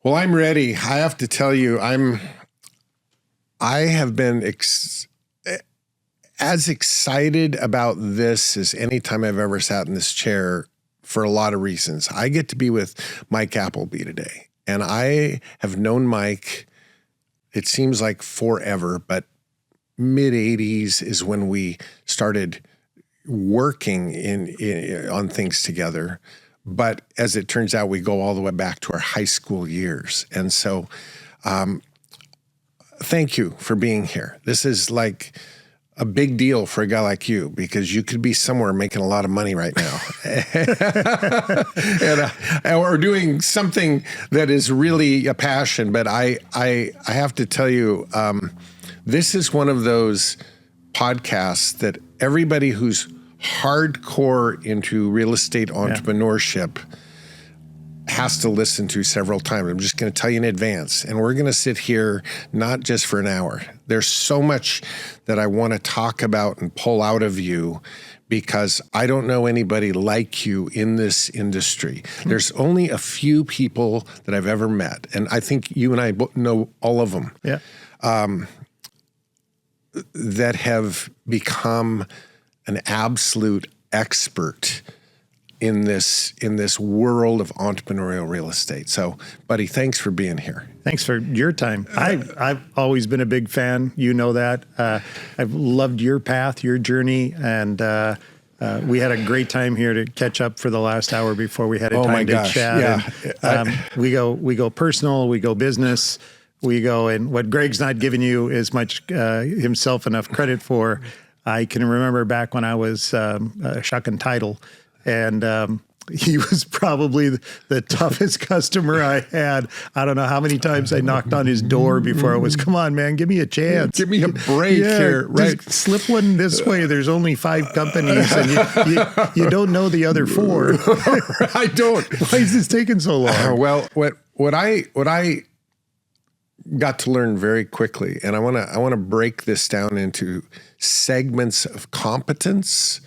Well, I'm ready. I have to tell you, I have been as excited about this as any time I've ever sat in this chair for a lot of reasons. I get to be with Mike Appleby today, and I have known Mike, it seems like forever, but mid-'80s is when we started working on things together. But as it turns out, we go all the way back to our high school years. And so thank you for being here. This is like a big deal for a guy like you, because you could be somewhere making a lot of money right now or doing something that is really a passion. But I have to tell you, this is one of those podcasts that everybody who's hardcore into real estate entrepreneurship has to listen to several times. I'm just going to tell you in advance, and we're going to sit here not just for an hour. There's so much that I want to talk about and pull out of you, because I don't know anybody like you in this industry. There's only a few people that I've ever met, and I think you and I know all of them, that have become an absolute expert in this world of entrepreneurial real estate. So, buddy, thanks for being here. Thanks for your time. I've always been a big fan. You know that. I've loved your path, your journey, and we had a great time here to catch up for the last hour before we had a time to chat. Yeah. And, we go personal, we go business, we go, and what Greg's not giving you as much himself enough credit for. I can remember back when I was shucking title, and he was probably the toughest customer I had. I don't know how many times I knocked on his door before it was, come on, man, give me a chance. Give me a break here. Right. Just slip one this way. There's only 5 companies, and you don't know the other 4. I don't. Why is this taking so long? Well, what I got to learn very quickly, and I want to break this down into segments of competence,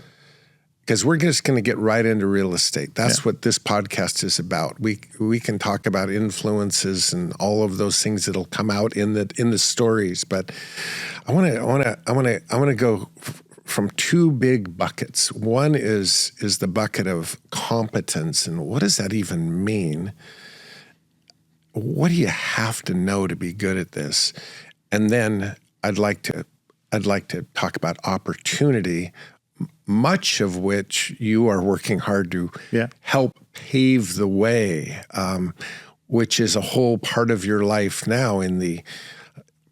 because we're just going to get right into real estate. That's what this podcast is about. We can talk about influences and all of those things that'll come out in the stories, but I want to go from 2 big buckets. One is the bucket of competence, and what does that even mean? What do you have to know to be good at this? And then I'd like to talk about opportunity, much of which you are working hard to help pave the way, which is a whole part of your life now in the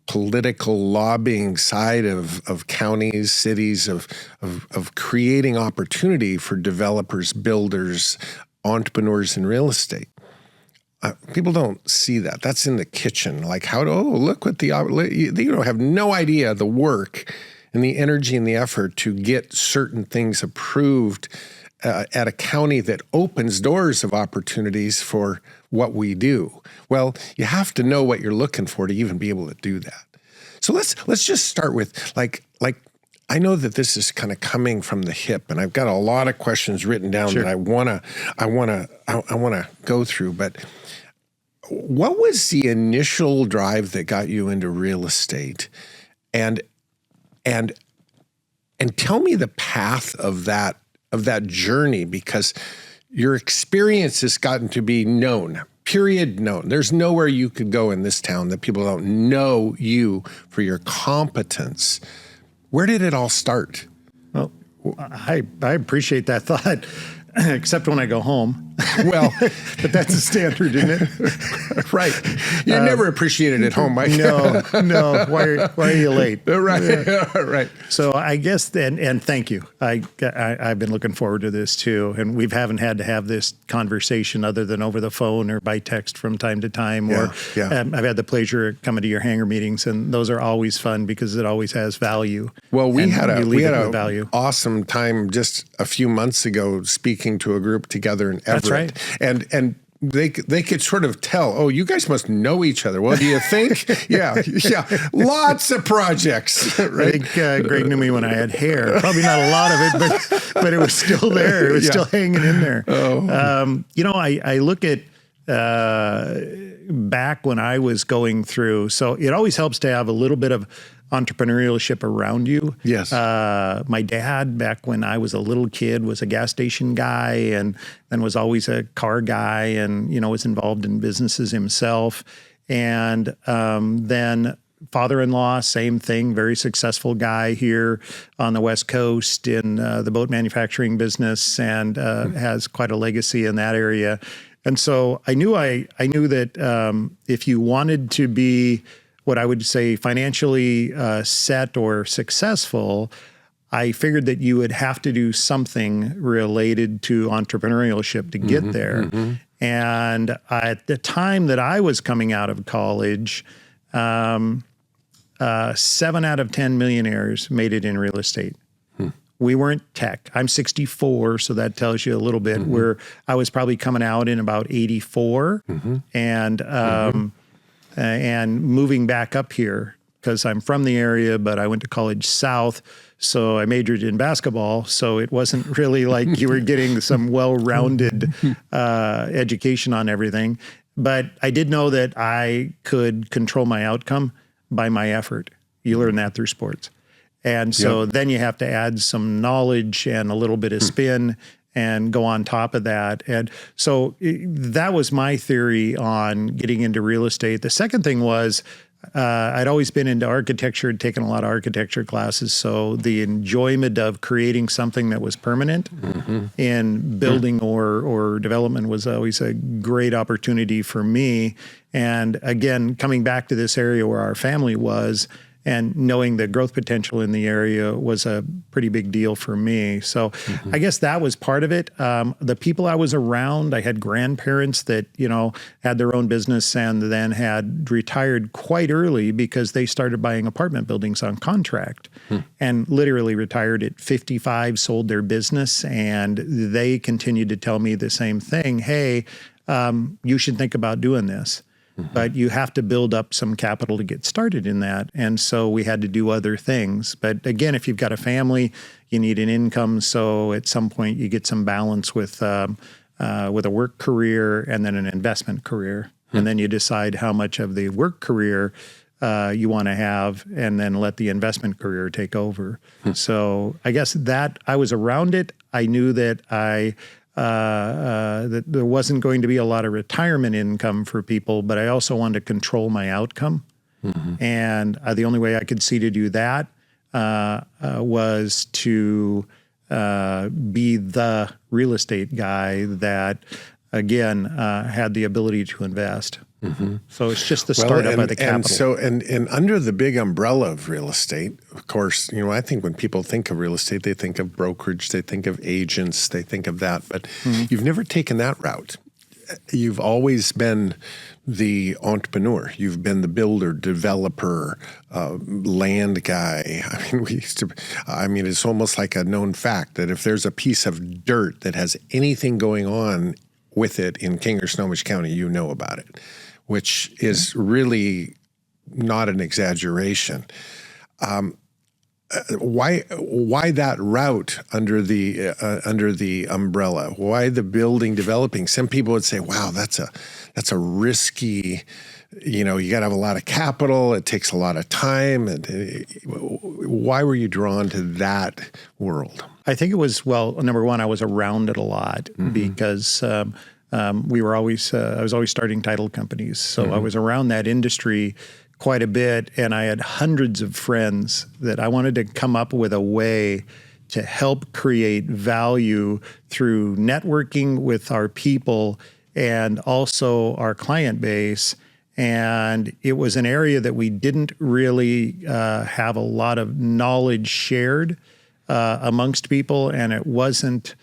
political lobbying side of counties, cities, of creating opportunity for developers, builders, entrepreneurs in real estate. People don't see that. That's in the kitchen. Like, look what you have no idea the work and the energy and the effort to get certain things approved at a county that opens doors of opportunities for what we do. Well, you have to know what you're looking for to even be able to do that. So let's just start with like I know that this is kind of coming from the hip, and I've got a lot of questions written down that I wanna go through. But what was the initial drive that got you into real estate, and tell me the path of that journey, because your experience has gotten to be known. Period. Known. There's nowhere you could go in this town that people don't know you for your competence. Where did it all start? Well, I appreciate that thought, except when I go home. Well, but that's a standard, isn't it? Right. You never appreciate it at home, Mike. No. Why are you late? Right. Yeah. Right. So I guess and thank you. I've been looking forward to this too, and we haven't had to have this conversation other than over the phone or by text from time to time. I've had the pleasure of coming to your hangar meetings, and those are always fun because it always has value. Well, we had a value. Awesome time just a few months ago speaking to a group together in Everett. That's right. And they could sort of tell, oh, you guys must know each other. Well, do you think? Yeah. Lots of projects. Right? I think Greg knew me when I had hair. Probably not a lot of it, but it was still there. It was still hanging in there. Oh. I look at back when I was going through, so it always helps to have a little bit of entrepreneurship around you. Yes. My dad, back when I was a little kid, was a gas station guy and then was always a car guy and, was involved in businesses himself. And then father-in-law, same thing, very successful guy here on the West Coast in the boat manufacturing business and has quite a legacy in that area. And so I knew that if you wanted to be what I would say financially set or successful, I figured that you would have to do something related to entrepreneurship to get there. And at the time that I was coming out of college, 7 out of 10 millionaires made it in real estate. We weren't tech. I'm 64, so that tells you a little bit where I was probably coming out in about 84 and moving back up here because I'm from the area, but I went to college south. So I majored in basketball. So it wasn't really like you were getting some well-rounded education on everything. But I did know that I could control my outcome by my effort. You learn that through sports. And so then you have to add some knowledge and a little bit of spin and go on top of that. And so that was my theory on getting into real estate. The second thing was I'd always been into architecture, taken a lot of architecture classes. So the enjoyment of creating something that was permanent in building or development was always a great opportunity for me. And again, coming back to this area where our family was, and knowing the growth potential in the area was a pretty big deal for me. So I guess that was part of it. The people I was around, I had grandparents that, had their own business and then had retired quite early because they started buying apartment buildings on contract and literally retired at 55, sold their business. And they continued to tell me the same thing. Hey, you should think about doing this. But you have to build up some capital to get started in that. And so we had to do other things. But again, if you've got a family, you need an income. So at some point you get some balance with a work career and then an investment career. And then you decide how much of the work career you want to have and then let the investment career take over. So I guess that I was around it. I knew that that there wasn't going to be a lot of retirement income for people, but I also wanted to control my outcome. And the only way I could see to do that was to be the real estate guy that, again, had the ability to invest. So it's just the startup of the capital. And under the big umbrella of real estate, of course, I think when people think of real estate, they think of brokerage, they think of agents, they think of that. But you've never taken that route. You've always been the entrepreneur. You've been the builder, developer, land guy. It's almost like a known fact that if there's a piece of dirt that has anything going on with it in King or Snohomish County, you know about it, which is really not an exaggeration. Why that route under the umbrella? Why the building developing? Some people would say, "Wow, that's a risky. You got to have a lot of capital. It takes a lot of time." And why were you drawn to that world? I think it was, number one, I was around it a lot because we were always, I was always starting title companies. So I was around that industry quite a bit, and I had hundreds of friends that I wanted to come up with a way to help create value through networking with our people and also our client base. And it was an area that we didn't really have a lot of knowledge shared amongst people, and it wasn't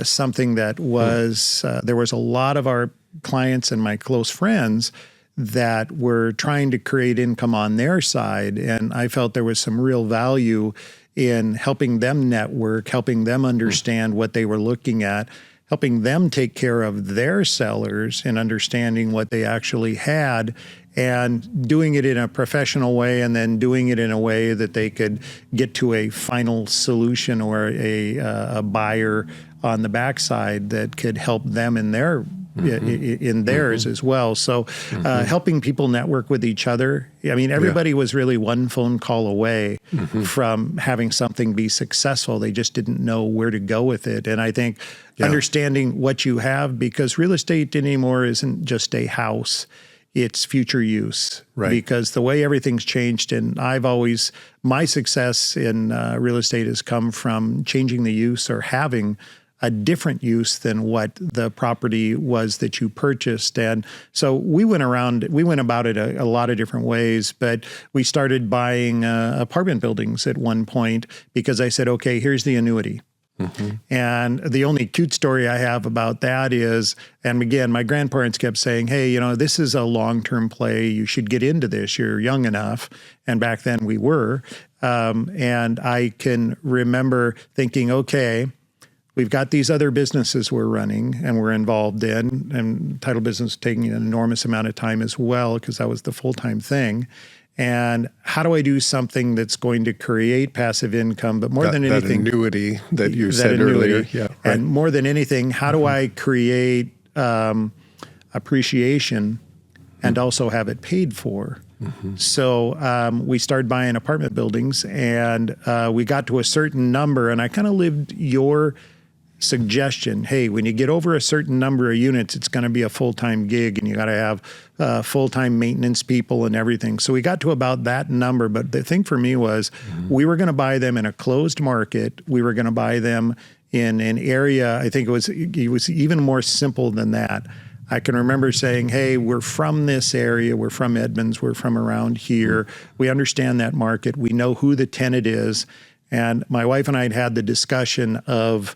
something that was, there was a lot of our clients and my close friends that were trying to create income on their side. And I felt there was some real value in helping them network, helping them understand what they were looking at, helping them take care of their sellers and understanding what they actually had, and doing it in a professional way, and then doing it in a way that they could get to a final solution or a buyer on the backside that could help them in their in theirs as well. So helping people network with each other. I mean, everybody was really one phone call away from having something be successful. They just didn't know where to go with it. And I think understanding what you have, because real estate anymore isn't just a house. It's future use, because the way everything's changed, and my success in real estate has come from changing the use or having a different use than what the property was that you purchased. And so we went about it a lot of different ways, but we started buying apartment buildings at one point because I said, okay, here's the annuity. And the only cute story I have about that is, and again, my grandparents kept saying, hey, this is a long-term play. You should get into this. You're young enough. And back then we were. And I can remember thinking, okay, we've got these other businesses we're running and we're involved in, and title business taking an enormous amount of time as well, because that was the full-time thing. And how do I do something that's going to create passive income, but more than anything, that annuity that you said earlier. Yeah, and more than anything, how do I create appreciation and also have it paid for? So we started buying apartment buildings, and we got to a certain number, and I kind of lived your suggestion. Hey, when you get over a certain number of units, it's going to be a full-time gig, and you got to have full-time maintenance people and everything. So we got to about that number. But the thing for me was we were going to buy them in a closed market. We were going to buy them in an area. I think it was even more simple than that. I can remember saying, hey, we're from this area. We're from Edmonds. We're from around here. We understand that market. We know who the tenant is. And my wife and I had the discussion of,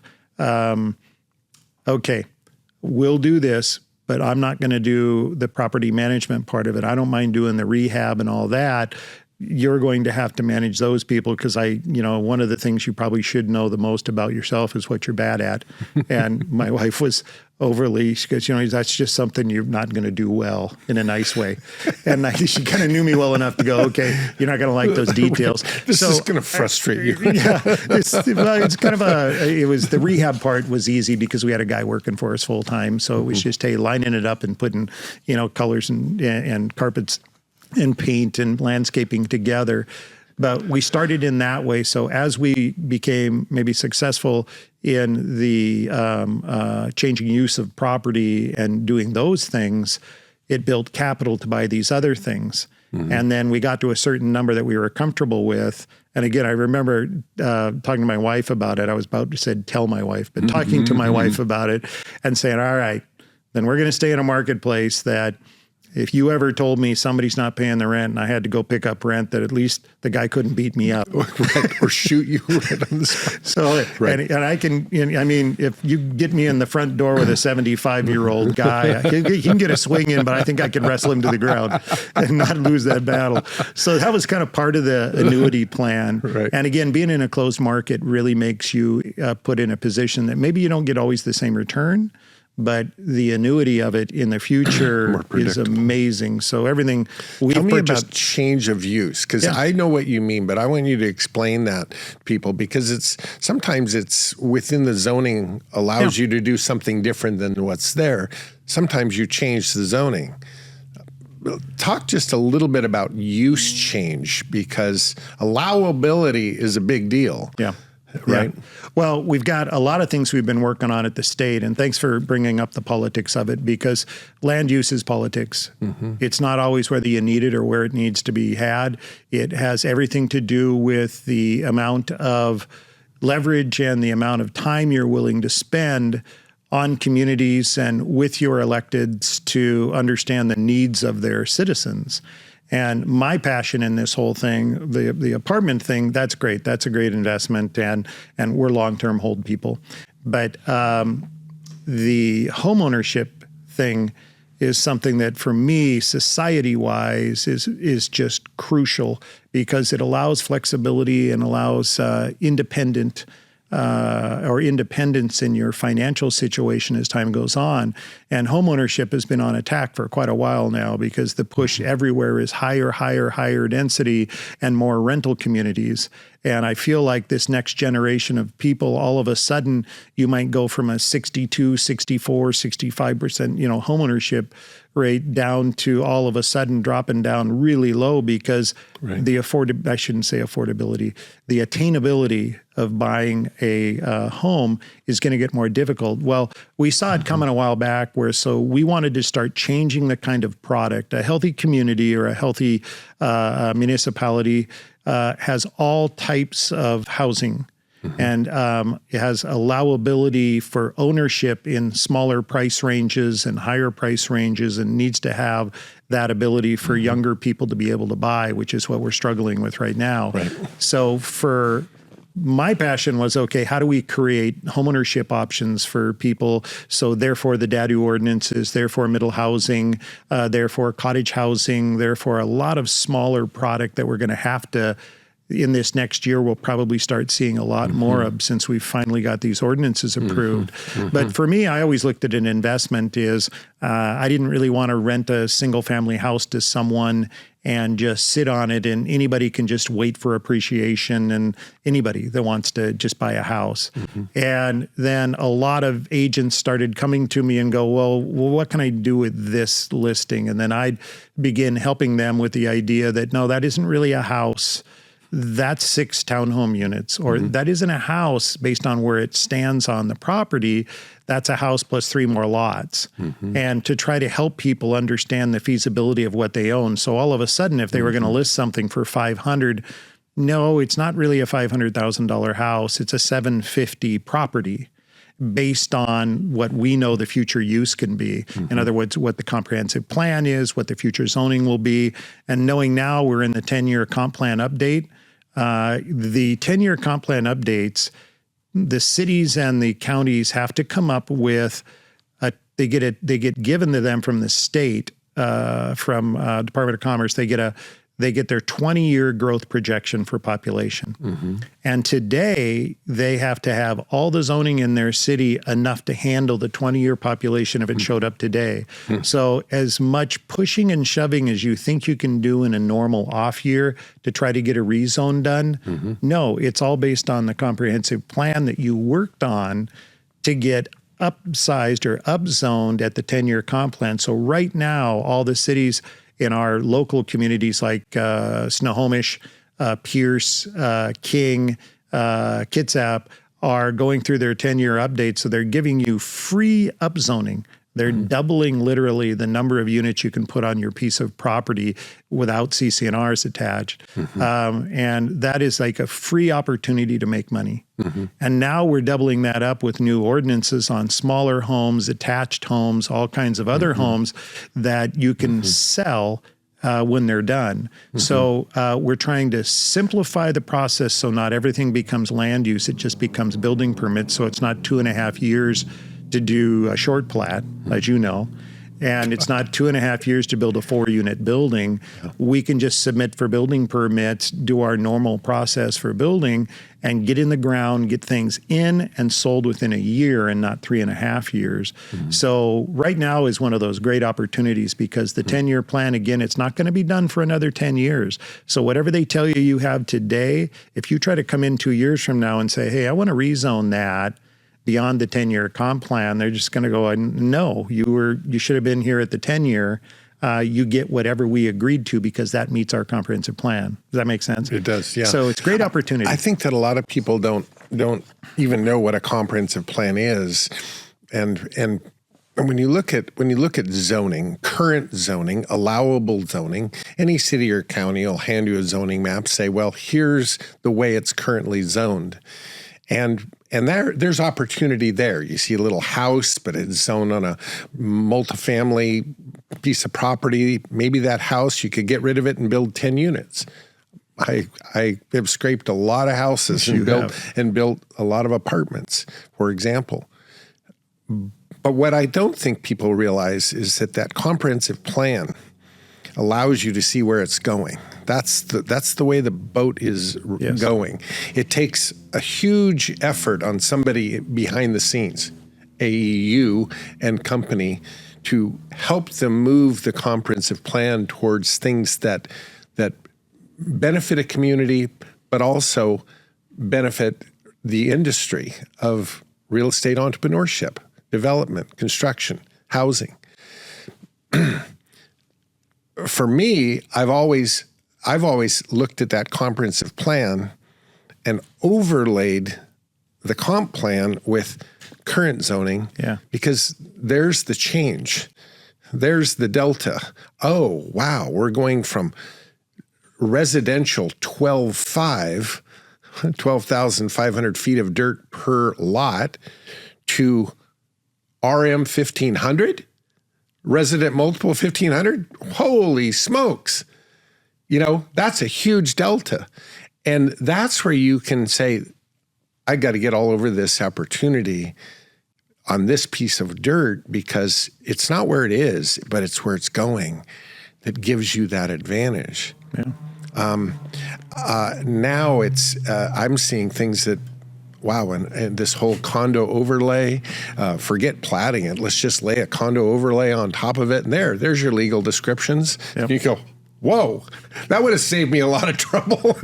okay, we'll do this, but I'm not going to do the property management part of it. I don't mind doing the rehab and all that. You're going to have to manage those people, because one of the things you probably should know the most about yourself is what you're bad at. And my wife was she goes, that's just something you're not going to do well, in a nice way. And she kind of knew me well enough to go, okay, you're not going to like those details. This is going to frustrate you. It's kind of the rehab part was easy because we had a guy working for us full time. So it was just, hey, lining it up and putting, colors and carpets and paint and landscaping together. But we started in that way. So as we became maybe successful in the changing use of property and doing those things, it built capital to buy these other things. And then we got to a certain number that we were comfortable with. And again, I remember talking to my wife about it. I was about to say, tell my wife, but talking to my wife about it and saying, all right, then we're going to stay in a marketplace that if you ever told me somebody's not paying the rent and I had to go pick up rent, that at least the guy couldn't beat me up. Or shoot you right on the spot. So, and I can, if you get me in the front door with a 75-year-old guy, he can get a swing in, but I think I can wrestle him to the ground and not lose that battle. So that was kind of part of the annuity plan. And again, being in a closed market really makes you put in a position that maybe you don't get always the same return, but the annuity of it in the future is amazing. So everything we've Tell me purchased. about change of use, because I know what you mean, but I want you to explain that to people, because sometimes it's within the zoning allows you to do something different than what's there. Sometimes you change the zoning. Talk just a little bit about use change, because allowability is a big deal. Right. Yeah. Well, we've got a lot of things we've been working on at the state, and thanks for bringing up the politics of it, because land use is politics. It's not always whether you need it or where it needs to be had. It has everything to do with the amount of leverage and the amount of time you're willing to spend on communities and with your electeds to understand the needs of their citizens. And my passion in this whole thing, the apartment thing, that's great. That's a great investment, and we're long-term hold people. But the homeownership thing is something that, for me, society-wise, is just crucial, because it allows flexibility and allows independence in your financial situation as time goes on. And homeownership has been on attack for quite a while now, because the push everywhere is higher density and more rental communities. And I feel like this next generation of people, all of a sudden, you might go from a 62, 64, 65%, homeownership rate down to all of a sudden dropping down really low because the affordability, the attainability of buying a home is going to get more difficult. Well, we saw it coming a while back so we wanted to start changing the kind of product. A healthy community or a healthy municipality has all types of housing. And it has allowability for ownership in smaller price ranges and higher price ranges, and needs to have that ability for younger people to be able to buy, which is what we're struggling with right now. Right. So for my passion was, okay, how do we create homeownership options for people? So therefore the DADU ordinances, therefore middle housing, therefore cottage housing, therefore a lot of smaller product that we're going to have to, in this next year, we'll probably start seeing a lot more of since we've finally got these ordinances approved. But for me, I always looked at an investment is I didn't really want to rent a single family house to someone and just sit on it, and anybody can just wait for appreciation, and anybody that wants to just buy a house. And then a lot of agents started coming to me and go, well, what can I do with this listing? And then I'd begin helping them with the idea that, no, that isn't really a house. That's 6 townhome units, or that isn't a house based on where it stands on the property. That's a house plus 3 more lots. And to try to help people understand the feasibility of what they own. So all of a sudden, if they were going to list something for $500, no, it's not really a $500,000 house. It's a $750 property based on what we know the future use can be. In other words, what the comprehensive plan is, what the future zoning will be. And knowing now we're in the 10-year comp plan update, the 10-year comp plan updates, the cities and the counties have to come up with they get given to them from the state, from Department of Commerce. They get their 20-year growth projection for population. And today, they have to have all the zoning in their city enough to handle the 20-year population if it showed up today. So as much pushing and shoving as you think you can do in a normal off year to try to get a rezone done, no, it's all based on the comprehensive plan that you worked on to get upsized or upzoned at the 10-year comp plan. So right now, all the cities in our local communities like Snohomish, Pierce, King, Kitsap are going through their 10-year updates. So they're giving you free upzoning. They're doubling literally the number of units you can put on your piece of property without CC&Rs attached. And that is like a free opportunity to make money. And now we're doubling that up with new ordinances on smaller homes, attached homes, all kinds of other homes that you can sell when they're done. So we're trying to simplify the process so not everything becomes land use. It just becomes building permits. So it's not 2.5 years to do a short plat, as you know, and it's not 2.5 years to build a 4-unit building. We can just submit for building permits, do our normal process for building, and get in the ground, get things in and sold within a year and not 3.5 years. So right now is one of those great opportunities because the 10-year plan, again, it's not going to be done for another 10 years. So whatever they tell you have today, if you try to come in 2 years from now and say, hey, I want to rezone that beyond the 10-year comp plan, they're just going to go, no, you should have been here at the 10-year. You get whatever we agreed to because that meets our comprehensive plan. Does that make sense? It does, yeah. So it's a great opportunity. I think that a lot of people don't even know what a comprehensive plan is, and when you look at zoning, current zoning, allowable zoning, any city or county will hand you a zoning map, say, well, here's the way it's currently zoned, and there's opportunity there. You see a little house, but it's zoned on a multifamily piece of property. Maybe that house, you could get rid of it and build 10 units. I have scraped a lot of houses and built a lot of apartments, for example. But what I don't think people realize is that comprehensive plan allows you to see where it's going. That's the way the boat is going. It takes a huge effort on somebody behind the scenes, AEU and company, to help them move the comprehensive plan towards things that benefit a community, but also benefit the industry of real estate entrepreneurship, development, construction, housing. For me, I've always looked at that comprehensive plan and overlaid the comp plan with current zoning, because there's the change. There's the delta. Oh, wow, we're going from residential 12,500 feet of dirt per lot to RM 1,500? Resident multiple 1,500? Holy smokes. That's a huge delta. And that's where you can say, I got to get all over this opportunity on this piece of dirt, because it's not where it is, but it's where it's going that gives you that advantage. Yeah. Now I'm seeing things that, wow, and this whole condo overlay, forget platting it. Let's just lay a condo overlay on top of it. And there's your legal descriptions. Yep. You go, whoa, that would have saved me a lot of trouble.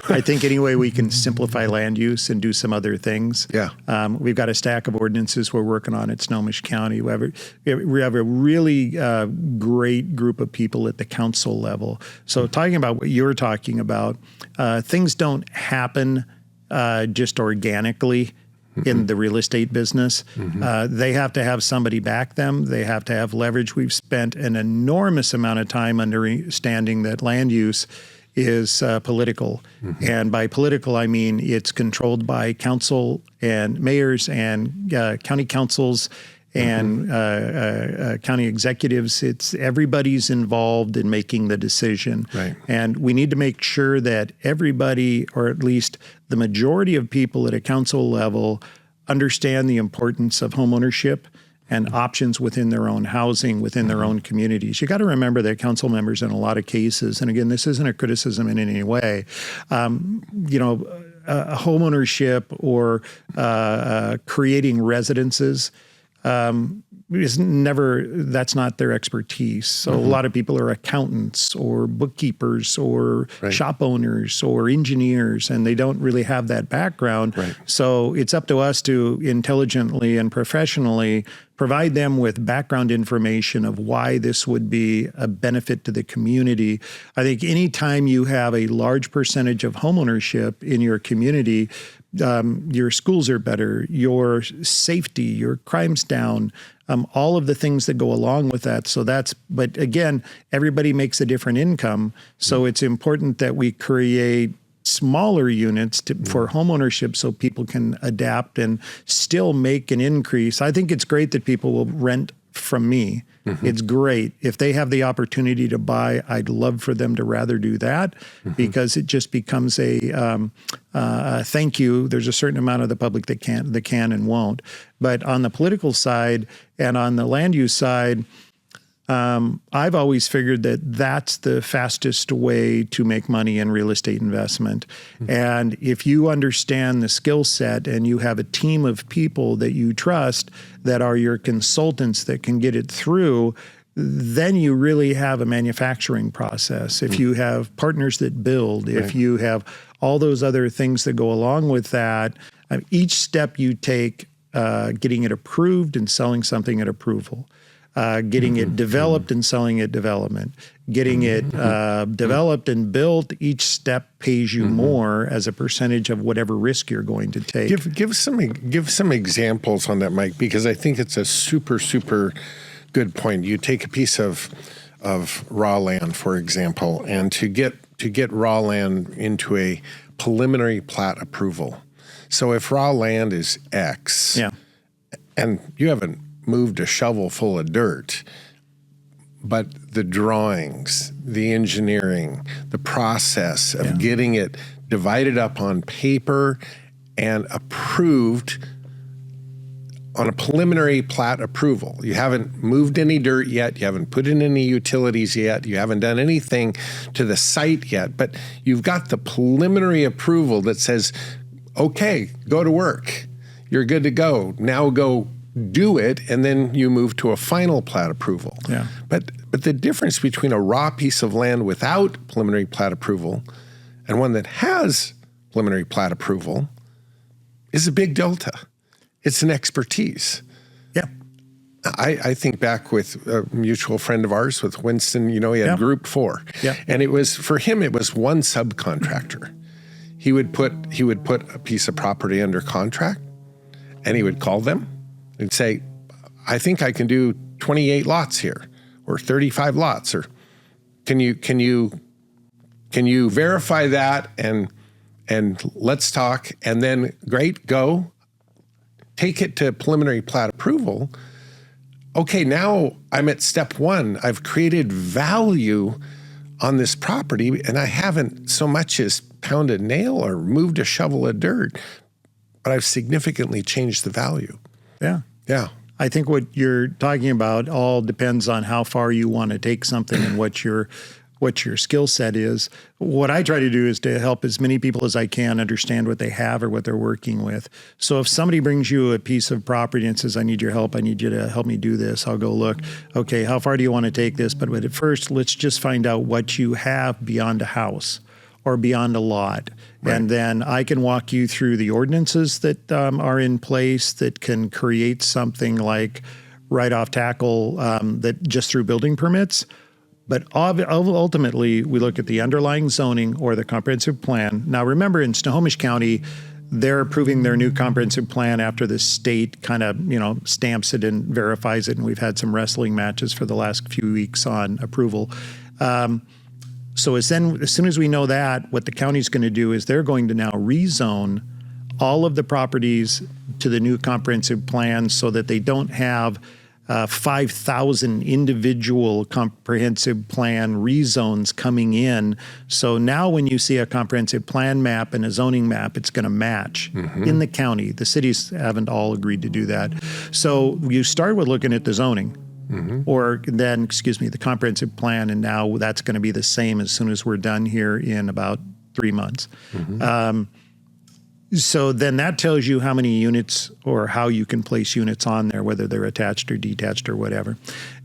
I think any way we can simplify land use and do some other things. Yeah. We've got a stack of ordinances we're working on at Snohomish County. We have a really great group of people at the council level. So talking about what you're talking about, things don't happen just organically in the real estate business. They have to have somebody back them. They have to have leverage. We've spent an enormous amount of time understanding that land use is political. And by political, I mean it's controlled by council and mayors and county councils and county executives. It's everybody's involved in making the decision. Right. And we need to make sure that everybody, or at least the majority of people at a council level, understand the importance of homeownership and options within their own housing, within their own communities. You got to remember that council members in a lot of cases, and again, this isn't a criticism in any way, homeownership or creating residences that's not their expertise. So a lot of people are accountants or bookkeepers or shop owners or engineers, and they don't really have that background. Right. So it's up to us to intelligently and professionally provide them with background information of why this would be a benefit to the community. I think anytime you have a large percentage of homeownership in your community, your schools are better, your safety, your crime's down, all of the things that go along with that. But again, everybody makes a different income. So it's important that we create smaller units for homeownership so people can adapt and still make an increase. I think it's great that people will rent from me. It's great. If they have the opportunity to buy, I'd love for them to rather do that because it just becomes a thank you. There's a certain amount of the public that can and won't. But on the political side and on the land use side, I've always figured that that's the fastest way to make money in real estate investment. And if you understand the skill set and you have a team of people that you trust that are your consultants that can get it through, then you really have a manufacturing process. If you have partners that build, if you have all those other things that go along with that, each step you take, getting it approved and selling something at approval. Getting it developed and selling at development, getting it developed and built, each step pays you more as a percentage of whatever risk you're going to take. Give some examples on that, Mike, because I think it's a super, super good point. You take a piece of raw land, for example, and to get raw land into a preliminary plat approval. So if raw land is X, and you haven't moved a shovel full of dirt, but the drawings, the engineering, the process of getting it divided up on paper and approved on a preliminary plat approval. You haven't moved any dirt yet. You haven't put in any utilities yet. You haven't done anything to the site yet, but you've got the preliminary approval that says, okay, go to work. You're good to go. Now go do it, and then you move to a final plat approval. But the difference between a raw piece of land without preliminary plat approval and one that has preliminary plat approval is a big delta. It's an expertise. Yeah. I think back with a mutual friend of ours, with Winston, he had Group 4. Yeah. And it was, for him, it was one subcontractor. He would put a piece of property under contract, and he would call them and say, I think I can do 28 lots here, or 35 lots, or can you verify that, and let's talk, and then great, go. Take it to preliminary plat approval. Okay, now I'm at step 1. I've created value on this property, and I haven't so much as pounded a nail or moved a shovel of dirt, but I've significantly changed the value. Yeah. Yeah. I think what you're talking about all depends on how far you want to take something and what your skill set is. What I try to do is to help as many people as I can understand what they have or what they're working with. So if somebody brings you a piece of property and says, I need your help, I need you to help me do this, I'll go look, okay, how far do you want to take this? But at first, let's just find out what you have beyond a house or beyond a lot. Right. And then I can walk you through the ordinances that are in place that can create something like right off tackle that just through building permits. But ultimately, we look at the underlying zoning or the comprehensive plan. Now, remember, in Snohomish County, they're approving their new comprehensive plan after the state kind of, stamps it and verifies it. And we've had some wrestling matches for the last few weeks on approval. So as soon as we know that, what the county's going to do is they're going to now rezone all of the properties to the new comprehensive plan so that they don't have 5,000 individual comprehensive plan rezones coming in. So now when you see a comprehensive plan map and a zoning map, it's going to match in the county. The cities haven't all agreed to do that. So you start with looking at the zoning. Or then, the comprehensive plan, and now that's going to be the same as soon as we're done here in about 3 months. So then that tells you how many units or how you can place units on there, whether they're attached or detached or whatever.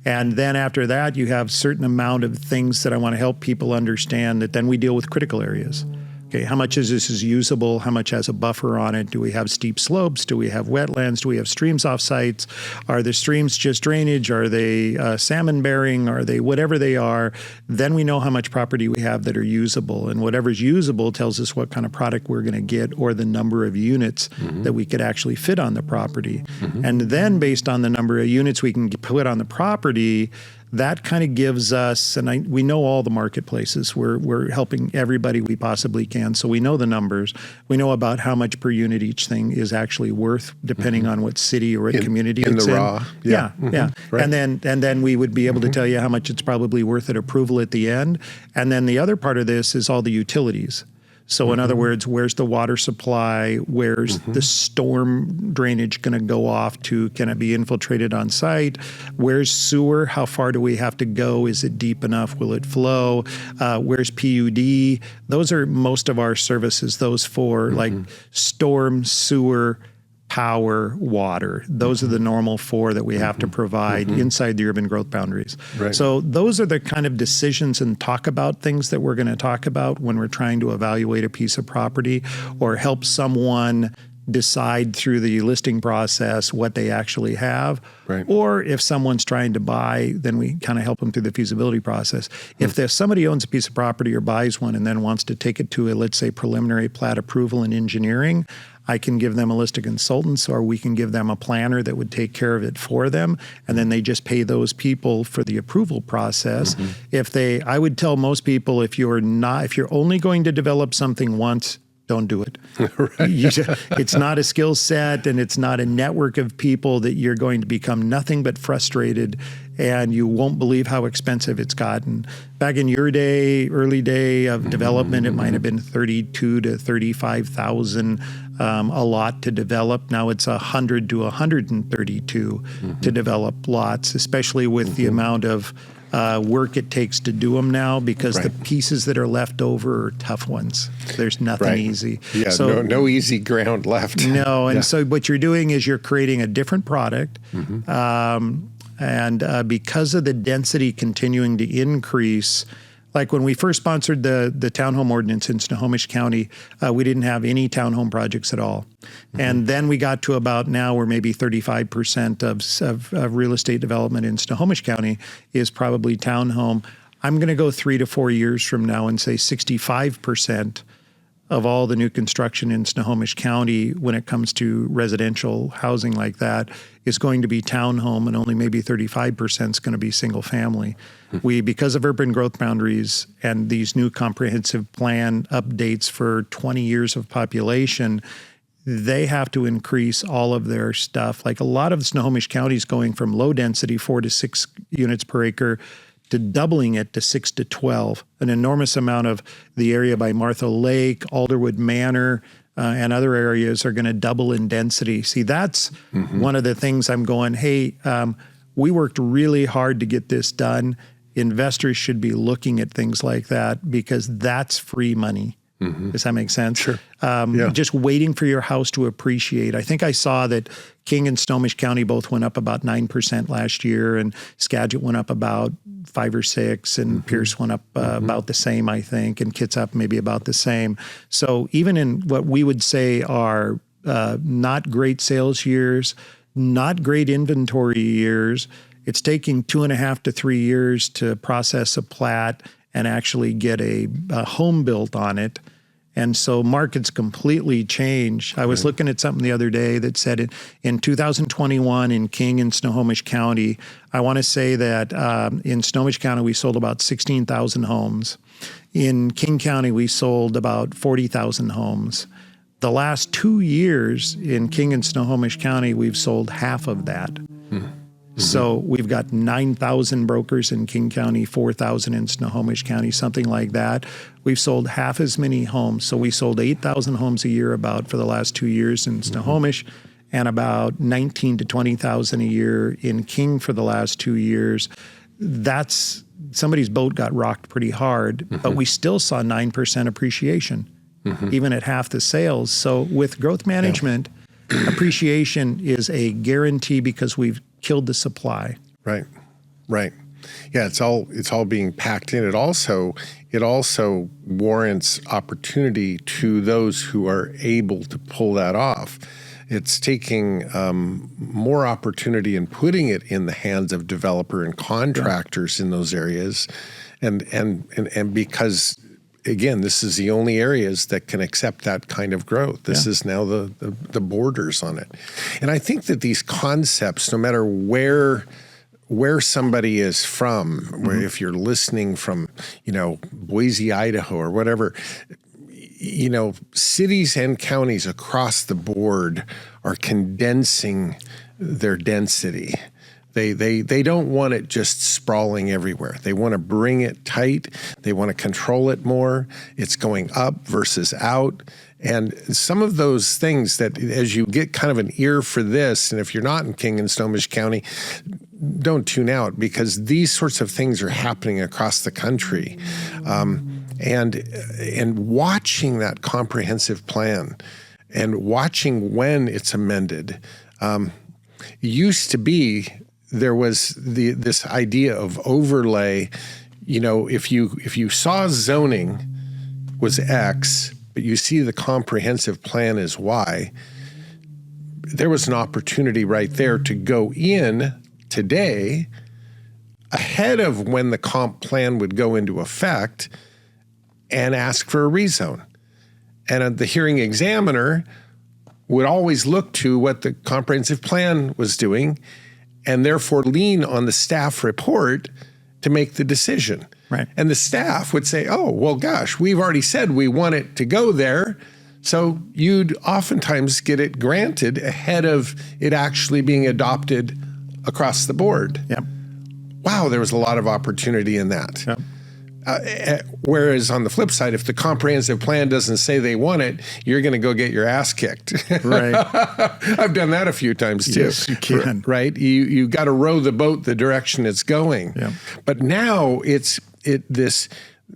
And then after that, you have a certain amount of things that I want to help people understand that then we deal with critical areas. Okay, how much is this usable? How much has a buffer on it? Do we have steep slopes? Do we have wetlands? Do we have streams off sites? Are the streams just drainage? Are they salmon bearing? Are they whatever they are? Then we know how much property we have that are usable. And whatever's usable tells us what kind of product we're going to get or the number of units that we could actually fit on the property. And then based on the number of units we can put on the property, that kind of gives us, and we know all the marketplaces. We're helping everybody we possibly can. So we know the numbers. We know about how much per unit each thing is actually worth, depending on what city or what community it's in. Raw. Yeah. Right. And then we would be able to tell you how much it's probably worth at approval at the end. And then the other part of this is all the utilities. So in other words, where's the water supply? Where's the storm drainage going to go off to? Can it be infiltrated on site? Where's sewer? How far do we have to go? Is it deep enough? Will it flow? Where's PUD? Those are most of our services, those four, like storm, sewer, power, water. Those are the normal four that we have to provide inside the urban growth boundaries. Right. So those are the kind of decisions and talk about things that we're going to talk about when we're trying to evaluate a piece of property or help someone decide through the listing process what they actually have. Right. Or if someone's trying to buy, then we kind of help them through the feasibility process. If somebody owns a piece of property or buys one and then wants to take it to a, let's say, preliminary plat approval and engineering, I can give them a list of consultants, or we can give them a planner that would take care of it for them, and then they just pay those people for the approval process. I would tell most people, if you're only going to develop something once, don't do it. It's not a skill set, and it's not a network of people that you're going to become nothing but frustrated, and you won't believe how expensive it's gotten. Back in your day, early day of development, it might have been $32,000 to $35,000 a lot to develop. Now it's $100,000 to $132,000 to develop lots, especially with the amount of work it takes to do them now, because the pieces that are left over are tough ones. There's nothing easy. Yeah, so, no easy ground left. No, and so what you're doing is you're creating a different product. And because of the density continuing to increase, Like when we first sponsored the townhome ordinance in Snohomish County, we didn't have any townhome projects at all. And then we got to about now where maybe 35% of real estate development in Snohomish County is probably townhome. I'm going to go 3 to 4 years from now and say 65% of all the new construction in Snohomish County when it comes to residential housing like that is going to be townhome, and only maybe 35% is going to be single family. We, because of urban growth boundaries and these new comprehensive plan updates for 20 years of population, they have to increase all of their stuff. Like a lot of Snohomish County is going from low density, 4 to 6 units per acre, to doubling it to 6 to 12. An enormous amount of the area by Martha Lake, Alderwood Manor, and other areas are going to double in density. See, that's one of the things I'm going, hey, we worked really hard to get this done. Investors should be looking at things like that because that's free money. Does that make sense? Sure. Just waiting for your house to appreciate. I think I saw that King and Snohomish County both went up about 9% last year, and Skagit went up about 5 or 6, and Pierce went up about the same, I think, and Kitsap maybe about the same. So even in what we would say are not great sales years, not great inventory years, it's taking 2.5 to 3 years to process a plat and actually get a home built on it. And so markets completely change. I was looking at something the other day that said in 2021 in King and Snohomish County, I want to say that in Snohomish County, we sold about 16,000 homes. In King County, we sold about 40,000 homes. The last 2 years in King and Snohomish County, we've sold half of that. So we've got 9,000 brokers in King County, 4,000 in Snohomish County, something like that. We've sold half as many homes. So we sold 8,000 homes a year about for the last 2 years in Snohomish, and about 19 to 20,000 a year in King for the last 2 years. That's somebody's boat got rocked pretty hard, but we still saw 9% appreciation, even at half the sales. So with growth management, appreciation is a guarantee because we've killed the supply. Right. Yeah, it's all being packed in. It also warrants opportunity to those who are able to pull that off. It's taking more opportunity and putting it in the hands of developer and contractors in those areas, and because again, this is the only areas that can accept that kind of growth. This is now the borders on it. And I think that these concepts, no matter where somebody is from, where if you're listening from, Boise, Idaho or whatever, cities and counties across the board are condensing their density. They don't want it just sprawling everywhere. They want to bring it tight. They want to control it more. It's going up versus out. And some of those things that as you get kind of an ear for this, and if you're not in King and Snohomish County, don't tune out because these sorts of things are happening across the country. And watching that comprehensive plan and watching when it's amended, used to be there was this idea of overlay. If you saw zoning was X, but you see the comprehensive plan is Y, there was an opportunity right there to go in today ahead of when the comp plan would go into effect and ask for a rezone. And the hearing examiner would always look to what the comprehensive plan was doing and therefore lean on the staff report to make the decision. Right. And the staff would say, oh, well, gosh, we've already said we want it to go there. So you'd oftentimes get it granted ahead of it actually being adopted across the board. Yep. Wow, there was a lot of opportunity in that. Yep. Whereas on the flip side, if the comprehensive plan doesn't say they want it, you're going to go get your ass kicked. Right. I've done that a few times too. Yes, you can. Right. You got to row the boat the direction it's going. Yeah. But now it's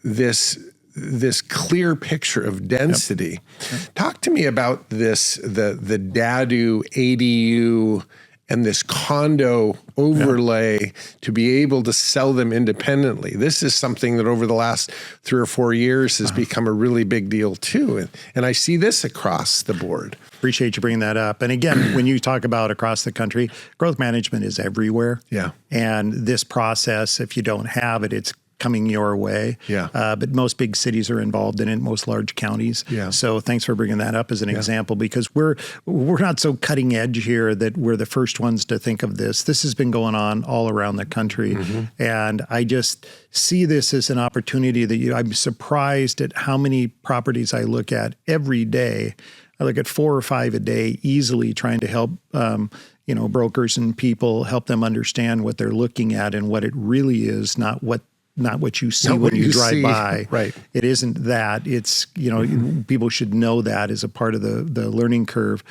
this clear picture of density. Yep. Talk to me about this, the DADU, ADU and this condo overlay to be able to sell them independently. This is something that over the last 3 or 4 years has become a really big deal too. And I see this across the board. Appreciate you bringing that up. And again, when you talk about across the country, growth management is everywhere. Yeah. And this process, if you don't have it, it's coming your way. Yeah. But most big cities are involved in it, most large counties. Yeah. So thanks for bringing that up as an example, because we're not so cutting edge here that we're the first ones to think of this. This has been going on all around the country. And I just see this as an opportunity that I'm surprised at how many properties I look at every day. I look at 4 or 5 a day easily, trying to help brokers and people, help them understand what they're looking at and what it really is, not what you see when you drive by. Right. It isn't that. It's, people should know that as a part of the learning curve.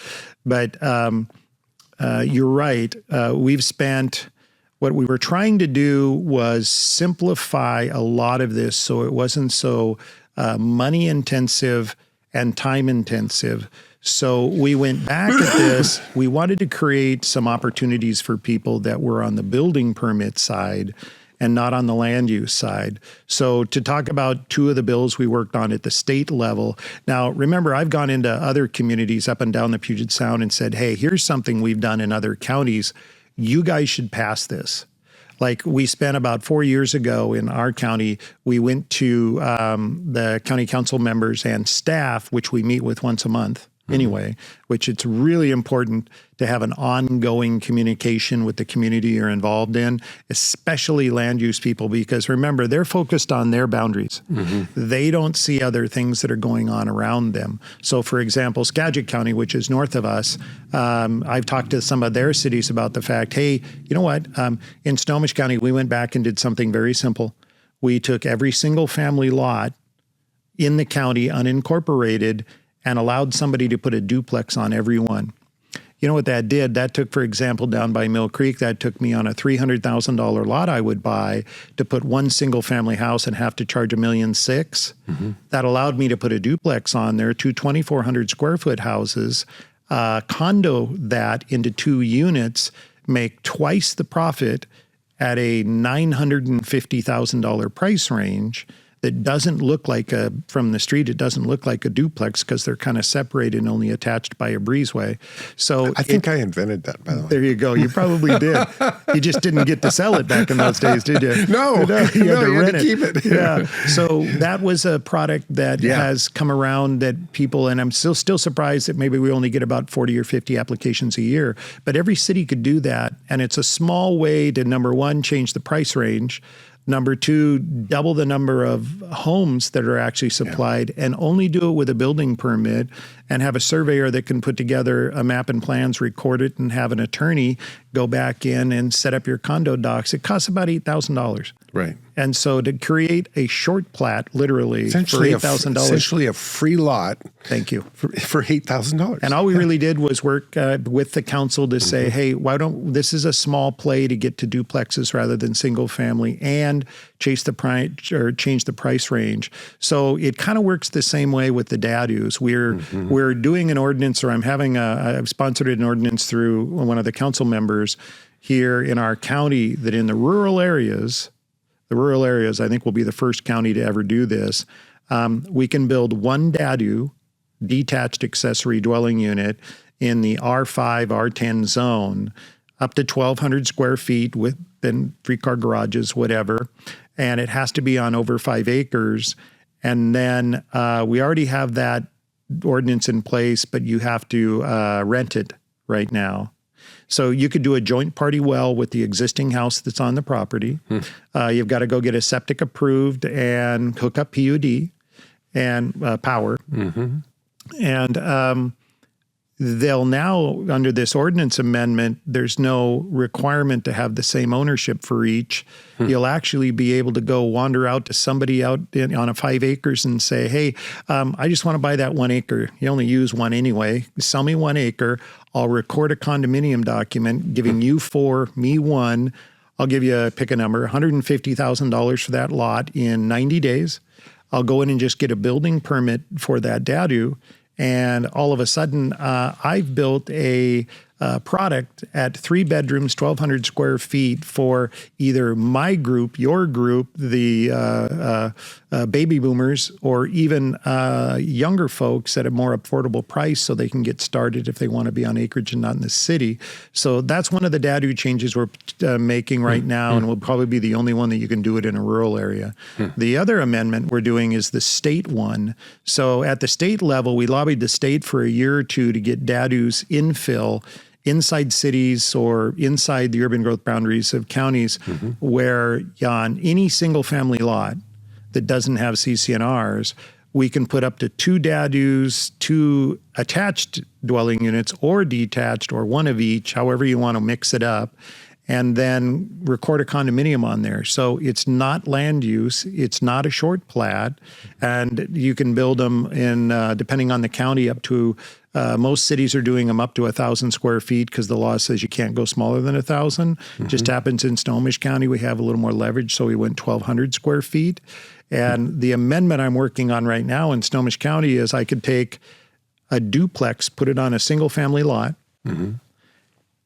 But you're right. We've spent, what we were trying to do was simplify a lot of this so it wasn't so money intensive and time intensive. So we went back at this. We wanted to create some opportunities for people that were on the building permit side and not on the land use side. So to talk about 2 of the bills we worked on at the state level. Now, remember, I've gone into other communities up and down the Puget Sound and said, hey, here's something we've done in other counties. You guys should pass this. Like we spent about 4 years ago in our county, we went to the county council members and staff, which we meet with once a month. Anyway, which it's really important to have an ongoing communication with the community you're involved in, especially land use people, because remember, they're focused on their boundaries. They don't see other things that are going on around them. So for example, Skagit County, which is north of us, I've talked to some of their cities about the fact, hey, you know what? In Snohomish County, we went back and did something very simple. We took every single family lot in the county, unincorporated, and allowed somebody to put a duplex on every one. You know what that did? That took, for example, down by Mill Creek, that took me on a $300,000 lot I would buy to put one single family house and have to charge $1.6 million. That allowed me to put a duplex on there, 2 2,400 square foot houses, condo that into 2 units, make twice the profit at a $950,000 price range. That doesn't look like from the street, it doesn't look like a duplex because they're kind of separated and only attached by a breezeway. So I think I invented that, by the way. There you go. You probably did. You just didn't get to sell it back in those days, did you? No, you had to keep it. Yeah. So that was a product that has come around that people, and I'm still surprised that maybe we only get about 40 or 50 applications a year, but every city could do that. And it's a small way to, number one, change the price range. Number 2, double the number of homes that are actually supplied, and only do it with a building permit, and have a surveyor that can put together a map and plans, record it, and have an attorney go back in and set up your condo docs. It costs about $8,000. Right. And so to create a short plat, literally, for $8,000. Essentially a free lot. Thank you. For $8,000. And all we really did was work with the council to say, hey, this is a small play to get to duplexes rather than single family, and change the price range. So it kind of works the same way with the DADUs. We're doing an ordinance, or I've sponsored an ordinance through one of the council members here in our county, that in the rural areas, I think will be the first county to ever do this. We can build one DADU, detached accessory dwelling unit, in the R5, R10 zone, up to 1,200 square feet with then 3-car garages, whatever. And it has to be on over 5 acres. And then we already have that ordinance in place, but you have to rent it right now. So you could do a joint party well with the existing house that's on the property. You've got to go get a septic approved and hook up PUD and power. And they'll now, under this ordinance amendment, there's no requirement to have the same ownership for each. You'll actually be able to go wander out to somebody out on a 5 acres and say, hey, I just want to buy that 1 acre. You only use one anyway. Sell me 1 acre. I'll record a condominium document giving you 4, me 1. I'll give you, pick a number, $150,000 for that lot in 90 days. I'll go in and just get a building permit for that DADU. And all of a sudden, I've built a product at 3 bedrooms, 1,200 square feet for either my group, your group, the baby boomers, or even younger folks at a more affordable price so they can get started if they want to be on acreage and not in the city. So that's one of the DADU changes we're making right now, and will probably be the only one that you can do it in a rural area. The other amendment we're doing is the state one. So at the state level, we lobbied the state for a year or two to get DADU's infill inside cities or inside the urban growth boundaries of counties where on any single family lot that doesn't have CCNRs, we can put up to 2 DADUs, 2 attached dwelling units or detached or one of each, however you want to mix it up, and then record a condominium on there. So it's not land use, it's not a short plat, and you can build them in, depending on the county, up to most cities are doing them up to 1,000 square feet because the law says you can't go smaller than 1,000. Just happens in Snohomish County, we have a little more leverage, so we went 1,200 square feet. And the amendment I'm working on right now in Snohomish County is I could take a duplex, put it on a single family lot,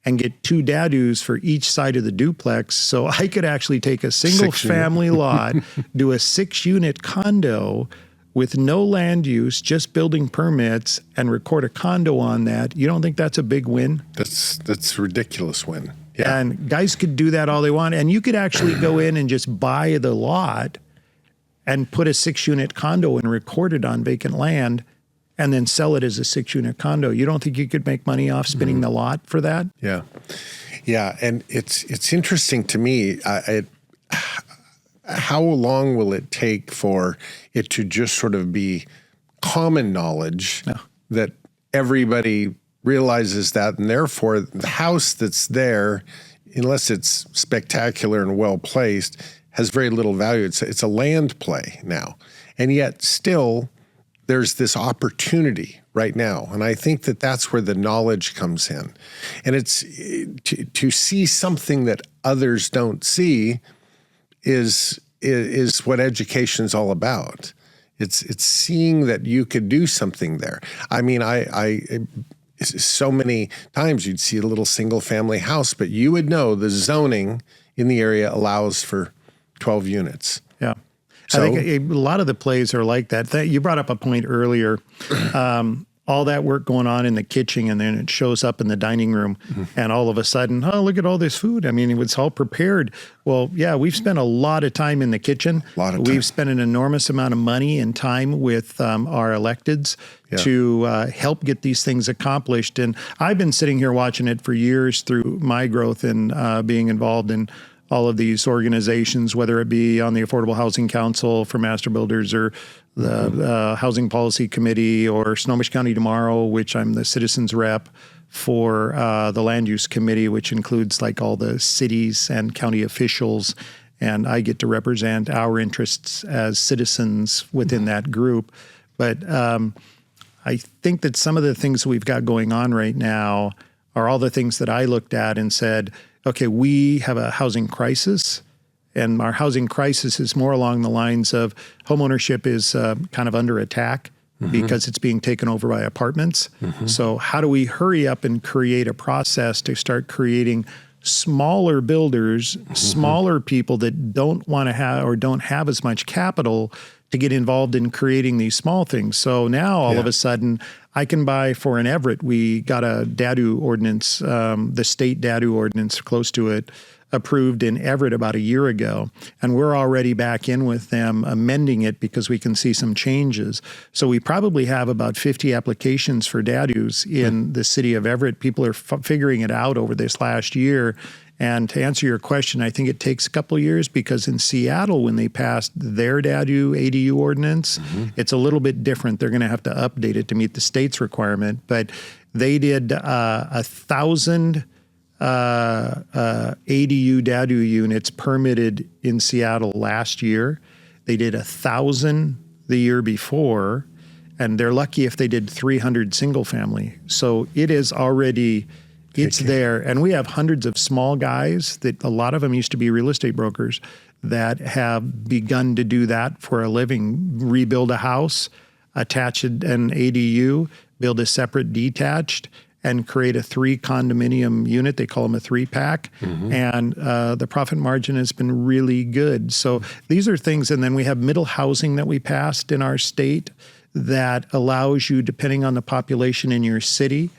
and get 2 DADUs for each side of the duplex. So I could actually take a single family lot, do a 6-unit condo with no land use, just building permits, and record a condo on that. You don't think that's a big win? That's a ridiculous win. Yeah. And guys could do that all they want. And you could actually go in and just buy the lot and put a 6-unit condo and record it on vacant land and then sell it as a 6-unit condo. You don't think you could make money off spinning the lot for that? Yeah. Yeah. And it's interesting to me. How long will it take for it to just sort of be common knowledge that everybody realizes that, and therefore the house that's there, unless it's spectacular and well placed, has very little value. It's a land play now. And yet still there's this opportunity right now. And I think that that's where the knowledge comes in. And it's to see something that others don't see is what education's all about. It's seeing that you could do something there. I mean, I so many times you'd see a little single family house, but you would know the zoning in the area allows for 12 units. Yeah. So, I think a lot of the plays are like that. You brought up a point earlier. All that work going on in the kitchen, and then it shows up in the dining room, and all of a sudden, oh, look at all this food. I mean, it's all prepared. Well, yeah, we've spent a lot of time in the kitchen. We've spent an enormous amount of money and time with our electeds to help get these things accomplished. And I've been sitting here watching it for years through my growth and being involved in all of these organizations, whether it be on the Affordable Housing Council for Master Builders or the Housing Policy Committee, or Snohomish County Tomorrow, which I'm the citizens rep for, the Land Use Committee, which includes like all the cities and county officials. And I get to represent our interests as citizens within that group. But I think that some of the things we've got going on right now are all the things that I looked at and said, okay, we have a housing crisis, and our housing crisis is more along the lines of homeownership is kind of under attack because it's being taken over by apartments. So how do we hurry up and create a process to start creating smaller builders, smaller people that don't want to have or don't have as much capital to get involved in creating these small things. So now all of a sudden I can buy for an Everett. We got a DADU ordinance, the state DADU ordinance close to it, approved in Everett about a year ago. And we're already back in with them amending it because we can see some changes. So we probably have about 50 applications for DADUs in the city of Everett. People are figuring it out over this last year. And to answer your question, I think it takes a couple of years because in Seattle, when they passed their DADU ADU ordinance, it's a little bit different. They're going to have to update it to meet the state's requirement. But they did 1,000 ADU DADU units permitted in Seattle last year. They did 1,000 the year before, and they're lucky if they did 300 single family. So it is already... It's there. And we have hundreds of small guys that a lot of them used to be real estate brokers that have begun to do that for a living, rebuild a house, attach an ADU, build a separate detached, and create a 3 condominium unit. They call them a 3-pack. And the profit margin has been really good. So these are things. And then we have middle housing that we passed in our state that allows you, depending on the population in your city,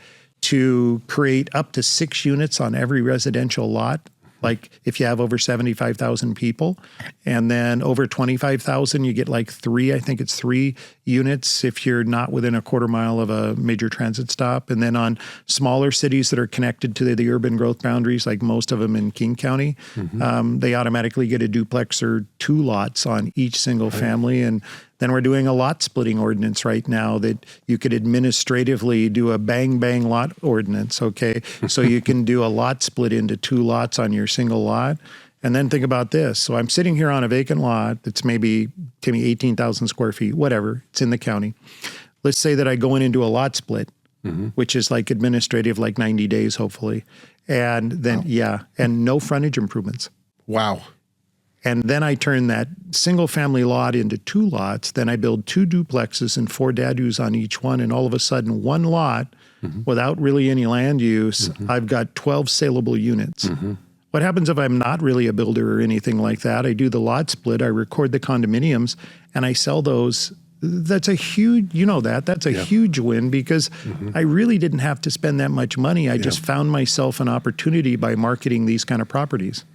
to create up to 6 units on every residential lot. Like if you have over 75,000 people, and then over 25,000, you get like 3, I think it's 3 units if you're not within a quarter mile of a major transit stop. And then on smaller cities that are connected to the urban growth boundaries, like most of them in King County, they automatically get a duplex or 2 lots on each single family. And then we're doing a lot splitting ordinance right now that you could administratively do a bang lot ordinance, okay? So you can do a lot split into 2 lots on your single lot. And then think about this. So I'm sitting here on a vacant lot that's maybe 18,000 square feet, whatever. It's in the county. Let's say that I go in and do a lot split, which is like administrative, like 90 days, hopefully. And then, and no frontage improvements. Wow. And then I turn that single family lot into 2 lots. Then I build 2 duplexes and 4 dadus on each one. And all of a sudden, 1 lot, without really any land use, I've got 12 saleable units. What happens if I'm not really a builder or anything like that? I do the lot split, I record the condominiums, and I sell those. That's a huge, that's a huge win because I really didn't have to spend that much money. I just found myself an opportunity by marketing these kind of properties.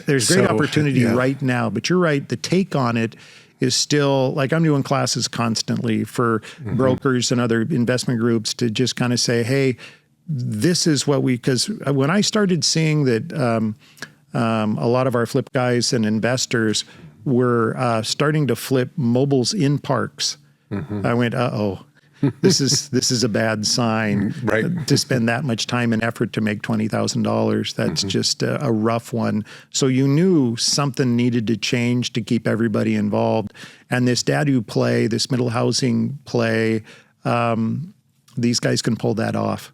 There's great opportunity right now, but you're right. The take on it is still, like I'm doing classes constantly for brokers and other investment groups to just kind of say, hey, this is what because when I started seeing that a lot of our flip guys and investors were starting to flip mobiles in parks, I went, this is a bad sign to spend that much time and effort to make $20,000. That's just a rough one. So you knew something needed to change to keep everybody involved. And this dadu play, this middle housing play, these guys can pull that off.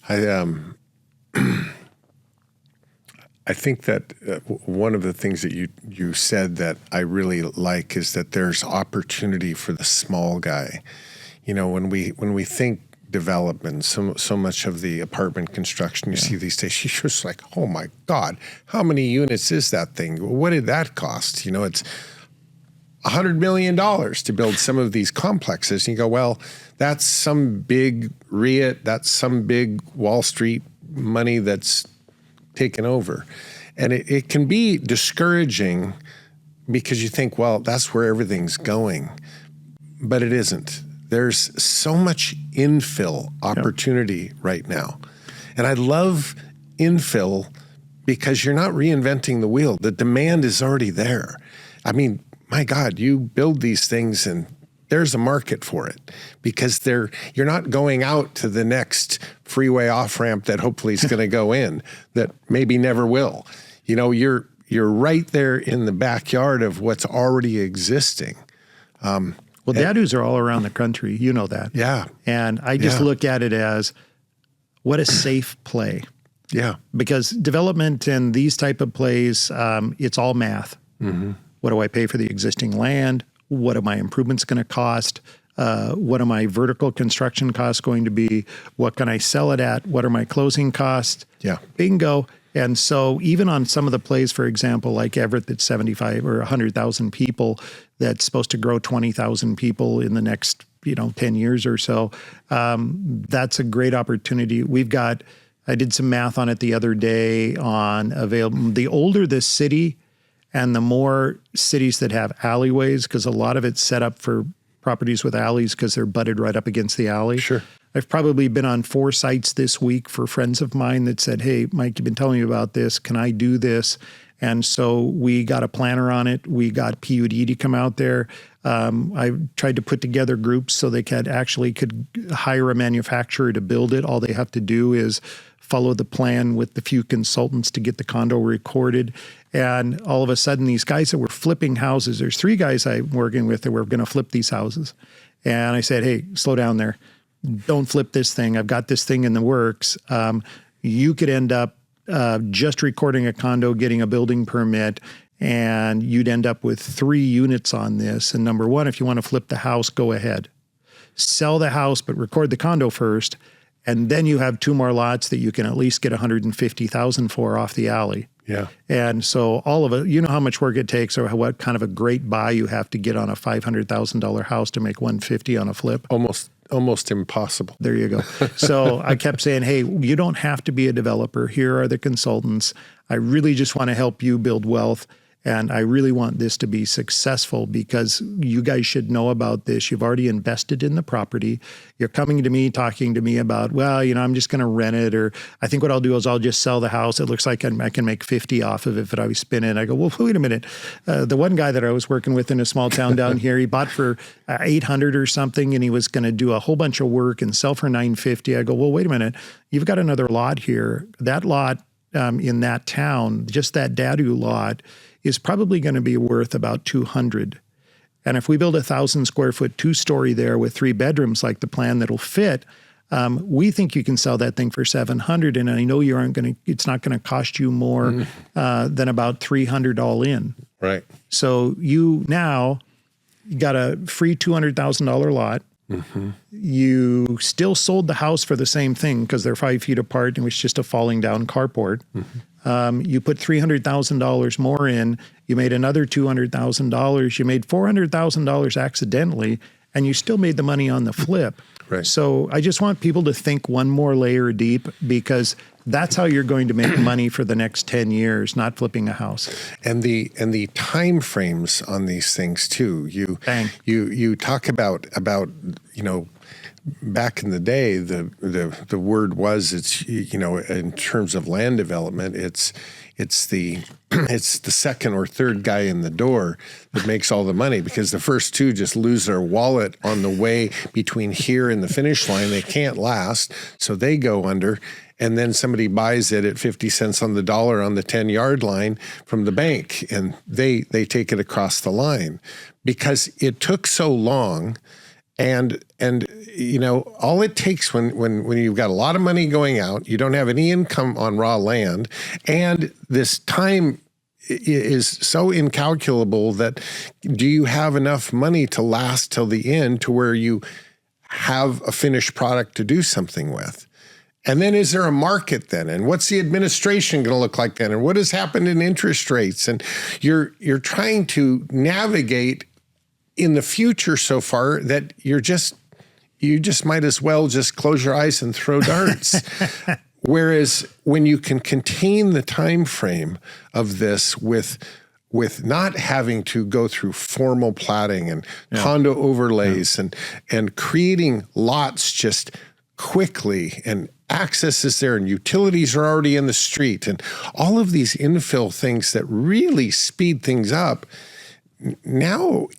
I think that one of the things that you said that I really like is that there's opportunity for the small guy. When we think development, so much of the apartment construction you see these days, you're just like, oh my God, how many units is that thing? What did that cost? It's $100 million to build some of these complexes. And you go, well, that's some big REIT, that's some big Wall Street money that's taken over. And it can be discouraging because you think, well, that's where everything's going. But it isn't. There's so much infill opportunity right now. And I love infill because you're not reinventing the wheel. The demand is already there. I mean, my God, you build these things and there's a market for it because you're not going out to the next freeway off-ramp that hopefully is going to go in that maybe never will. You're right there in the backyard of what's already existing. Well, dadus are all around the country. You know that. Yeah. And I just look at it as what a safe play. Yeah. Because development and these type of plays, it's all math. What do I pay for the existing land? What are my improvements going to cost? What are my vertical construction costs going to be? What can I sell it at? What are my closing costs? Yeah. Bingo. And so even on some of the plays, for example, like Everett, that's 75 or 100,000 people, that's supposed to grow 20,000 people in the next, 10 years or so. That's a great opportunity. I did some math on it the other day on the older the city and the more cities that have alleyways, because a lot of it's set up for properties with alleys because they're butted right up against the alley. Sure. I've probably been on 4 sites this week for friends of mine that said, hey, Mike, you've been telling me about this. Can I do this? And so we got a planner on it. We got PUD to come out there. I tried to put together groups so they could hire a manufacturer to build it. All they have to do is follow the plan with the few consultants to get the condo recorded. And all of a sudden, these guys that were flipping houses, there's 3 guys I'm working with that were going to flip these houses. And I said, hey, slow down there. Don't flip this thing. I've got this thing in the works. You could end up just recording a condo, getting a building permit, and you'd end up with 3 units on this. And number one, if you want to flip the house, go ahead. Sell the house, but record the condo first. And then you have 2 more lots that you can at least get $150,000 for off the alley. Yeah. And so all of it, you know how much work it takes or what kind of a great buy you have to get on a $500,000 house to make $150,000 on a flip. Almost impossible. There you go. So I kept saying, hey, you don't have to be a developer. Here are the consultants. I really just want to help you build wealth. And I really want this to be successful because you guys should know about this. You've already invested in the property. You're coming to me, talking to me about, well, I'm just going to rent it. Or I think what I'll do is I'll just sell the house. It looks like I can make 50 off of it if I spin it. I go, well, wait a minute. The one guy that I was working with in a small town down here, he bought for $800 or something, and he was going to do a whole bunch of work and sell for $950. I go, well, wait a minute. You've got another lot here. That lot in that town, just that Dadu lot, is probably going to be worth about $200. And if we build 1,000 square foot 2-story there with 3 bedrooms, like the plan that'll fit, we think you can sell that thing for $700. And I know it's not going to cost you more than about $300 all in. Right. So you got a free $200,000 lot. Mm-hmm. You still sold the house for the same thing because they're 5 feet apart and it was just a falling down carport. Mm-hmm. You put $300,000 more in, you made another $200,000, you made $400,000 accidentally, and you still made the money on the flip. Right. So I just want people to think one more layer deep because that's how you're going to make money for the next 10 years, not flipping a house. And the time frames on these things too. You talk about back in the day, the word was in terms of land development, it's the second or third guy in the door that makes all the money because the first 2 just lose their wallet on the way between here and the finish line. They can't last, so they go under. And then somebody buys it at 50 cents on the dollar on the 10-yard line from the bank, and they take it across the line because it took so long. And all it takes when you've got a lot of money going out, you don't have any income on raw land, and this time is so incalculable that do you have enough money to last till the end to where you have a finished product to do something with? And then is there a market then? And what's the administration going to look like then? And what has happened in interest rates? And you're trying to navigate in the future so far that you just might as well just close your eyes and throw darts. Whereas when you can contain the time frame of this with not having to go through formal platting and condo overlays and creating lots just quickly, and access is there and utilities are already in the street and all of these infill things that really speed things up. Now